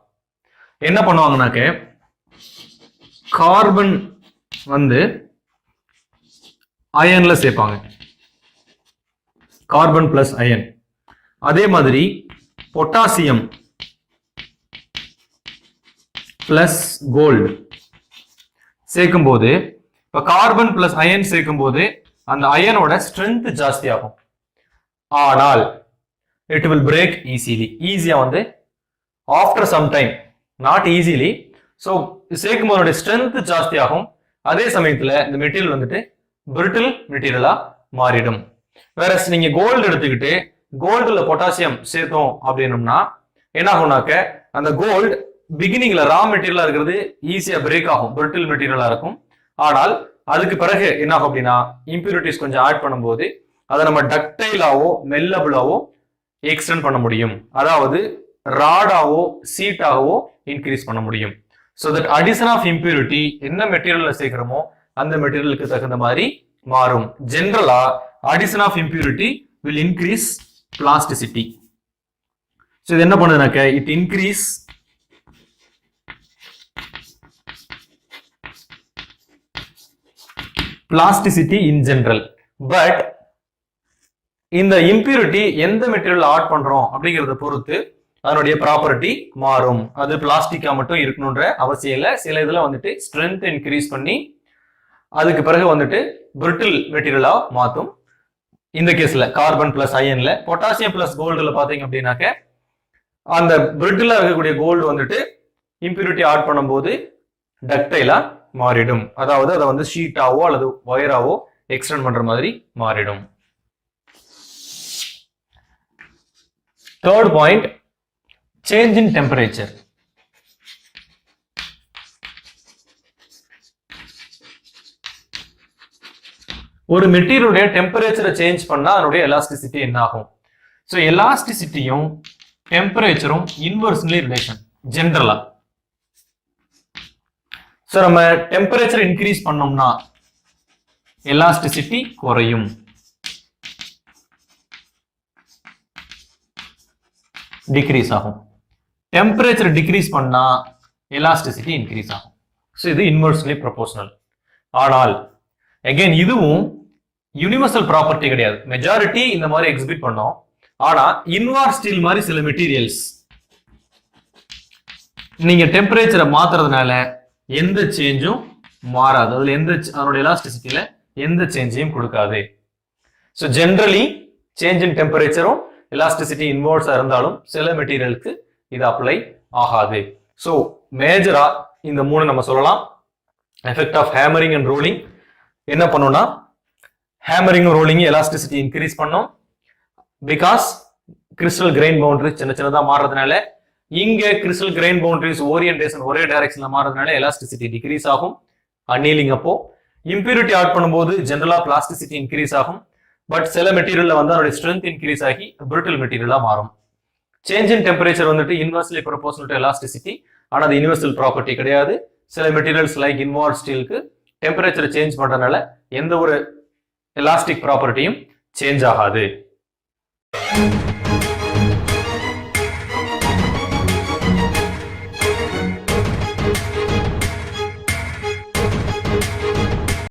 என்ன பண்ணுவாங்கன்னாக்க கார்பன் வந்து அயன்ல சேர்ப்பாங்க, கார்பன் பிளஸ் அயன். அதே மாதிரி பொட்டாசியம் பிளஸ் கோல்டு சேர்க்கும் போது, இப்ப கார்பன் பிளஸ் அயன் சேர்க்கும் போது அந்த அயனோட ஸ்ட்ரென்த் ஜாஸ்தி ஆகும். ஆனால் இட் வில் பிரேக் ஈஸிலி, ஈஸியா வந்து after some time, not easily. So சேர்க்கும் போது ஸ்ட்ரென்த் ஜாஸ்தி ஆகும். அதே சமயத்துல இந்த மெட்டீரியல் வந்துட்டு பிரிட்டில் மெட்டீரியலா மாறிடும். வேற நீங்க கோல்டு எடுத்துக்கிட்டு கோல்டுல பொட்டாசியம் சேர்த்தோம் அப்படின்னம்னா என்ன ஆகும்னாக்க அந்த கோல்டு பிகினிங்ல ரா மெட்டீரியலா இருக்கிறது ஈஸியா பிரேக் ஆகும், பிரிட்டில் மெட்டீரியலா இருக்கும். ஆனால் அதுக்கு பிறகு என்ன ஆகும் அப்படின்னா இம்பியூரிட்டிஸ் கொஞ்சம் ஆட் பண்ணும்போது அதை நம்ம டக்டைலாவோ மெல்லபிளாவோ எக்ஸ்டெண்ட் பண்ண முடியும், அதாவது ராடாவோ சீட்டாகவோ இன்க்ரீஸ் பண்ண முடியும். So that addition of impurity என்ன மெட்டீரியல்ல சேர்க்கிறோமோ அந்த மெட்டீரியலுக்கு தகுந்த மாதிரி மாறும். ஜென்ரலா addition of impurity will increase plasticity. So இது என்ன பண்ணுதுனாக்க it increase plasticity in general. But இந்த இம்பியூரிட்டி எந்த மெட்டீரியல் ஆட் பண்றோம் அப்படிங்கறத பொறுத்து அதனுடைய ப்ராப்பர்ட்டி மாறும். அது பிளாஸ்டிக்கா மட்டும் இருக்கணும்ன்ற அவசியம் இல்லை. சில இதுல வந்துட்டு ஸ்ட்ரென்த் இன்க்ரீஸ் பண்ணி அதுக்கு பிறகு வந்துட்டு பிரிட்டில் மெட்டீரியலா மாத்தும். இந்த கேஸ்ல கார்பன் பிளஸ் அயன்ல பொட்டாசியம் பிளஸ் கோல்டுல பாத்தீங்க அப்படின்னாக்க அந்த பிரிட்டிலா இருக்கக்கூடிய கோல்டு வந்துட்டு இம்பியூரிட்டி ஆட் பண்ணும்போது டக்டைலா மாறிடும், அதாவது அதை வந்து ஷீட்டாவோ அல்லது ஒயராவோ எக்ஸ்டெண்ட் பண்ற மாதிரி மாறிடும். Third point, change in temperature. ஒரு மெட்டீரியலுடைய டெம்பரேச்சரை சேஞ்ச் பண்ணா அதனுடைய எலாஸ்டிசிட்டி என்ன ஆகும்? ஸோ எலாஸ்டிசிட்டியும் டெம்பரேச்சரும் இன்வெர்ஸ்லி ரிலேஷன் ஜென்ரலா. ஸோ நம்ம டெம்பரேச்சர் இன்க்ரீஸ் பண்ணோம்னா எலாஸ்டிசிட்டி குறையும், டிக்ரீஸ் ஆகும். டெம்பரேச்சர் டிக்ரீஸ் பண்ணா எலாஸ்டிசிட்டி இன்க்ரீஸ் ஆகும். ஸோ இது இன்வெர்ஸ்லி ப்ரொபோர்ஷனல். ஆனால் அகைன் இதுவும் யூனிவர்சல் ப்ராப்பர்ட்டி கிடையாது. மெஜாரிட்டி இந்த மாதிரி எக்ஸிபிட் பண்ணோம். ஆனா இன்வார் ஸ்டீல் மாதிரி சில மெட்டீரியல்ஸ் நீங்க டெம்பரேச்சரை மாத்துறதுனால எந்த சேஞ்சும் மாறாது, அதுல அதனுடைய எலாஸ்டிசிட்டியில எந்த சேஞ்சையும் கொடுக்காது. ஸோ ஜென்ரலி சேஞ்ச் இன் டெம்பரேச்சரும் எலாஸ்டிசிட்டி இன்வர்ஸா இருந்தாலும் சில மெட்டீரியலுக்கு இது அப்ளை ஆகாது. ஸோ மேஜரா இந்த மூணு நம்ம சொல்லலாம். Effect of hammering and rolling என்ன பண்ணும்னா ஹேமரிங் ரோலிங் எலாஸ்டிசிட்டி இன்க்ரீஸ் பண்ணும். பிகாஸ் கிறிஸ்டல் கிரெயின் பவுண்டரிஸ் சின்ன சின்னதா மாறுறதுனால இங்க கிறிஸ்டல் கிரெயின் பவுண்டரிஸ் ஓரியன்டேஷன் ஒரே டைரக்ஷன்ல மாறுறதுனால எலாஸ்டிசிட்டி டிக்ரீஸ் ஆகும். அன்னீலிங் அப்போ இம்பியூரிட்டி ஆட் பண்ணும்போது ஜெனரலா பிளாஸ்டிசிட்டி இன்க்ரீஸ் ஆகும். பட் சில மெட்டீரியல்ல வந்து அதோட ஸ்ட்ரென்த் இன்க்ரீஸ் ஆகி பிரிட்டில் மெட்டீரியலா மாறும். சேஞ்ச் இன் டெம்பரேச்சர் வந்துட்டு இன்வெர்ஸ்லி ப்ரொபோர்ஷனல் டு எலாஸ்டிசிட்டி. ஆனா அது யுனிவர்சல் ப்ராப்பர்ட்டி கிடையாது. சில மெட்டீரியல்ஸ் லைக் இன்வார் ஸ்டீலுக்கு டெம்பரேச்சர் சேஞ்ச் பண்றதுனால எந்த ஒரு எலாஸ்டிக் ப்ராப்பர்ட்டியும் சேஞ்ச் ஆகாது.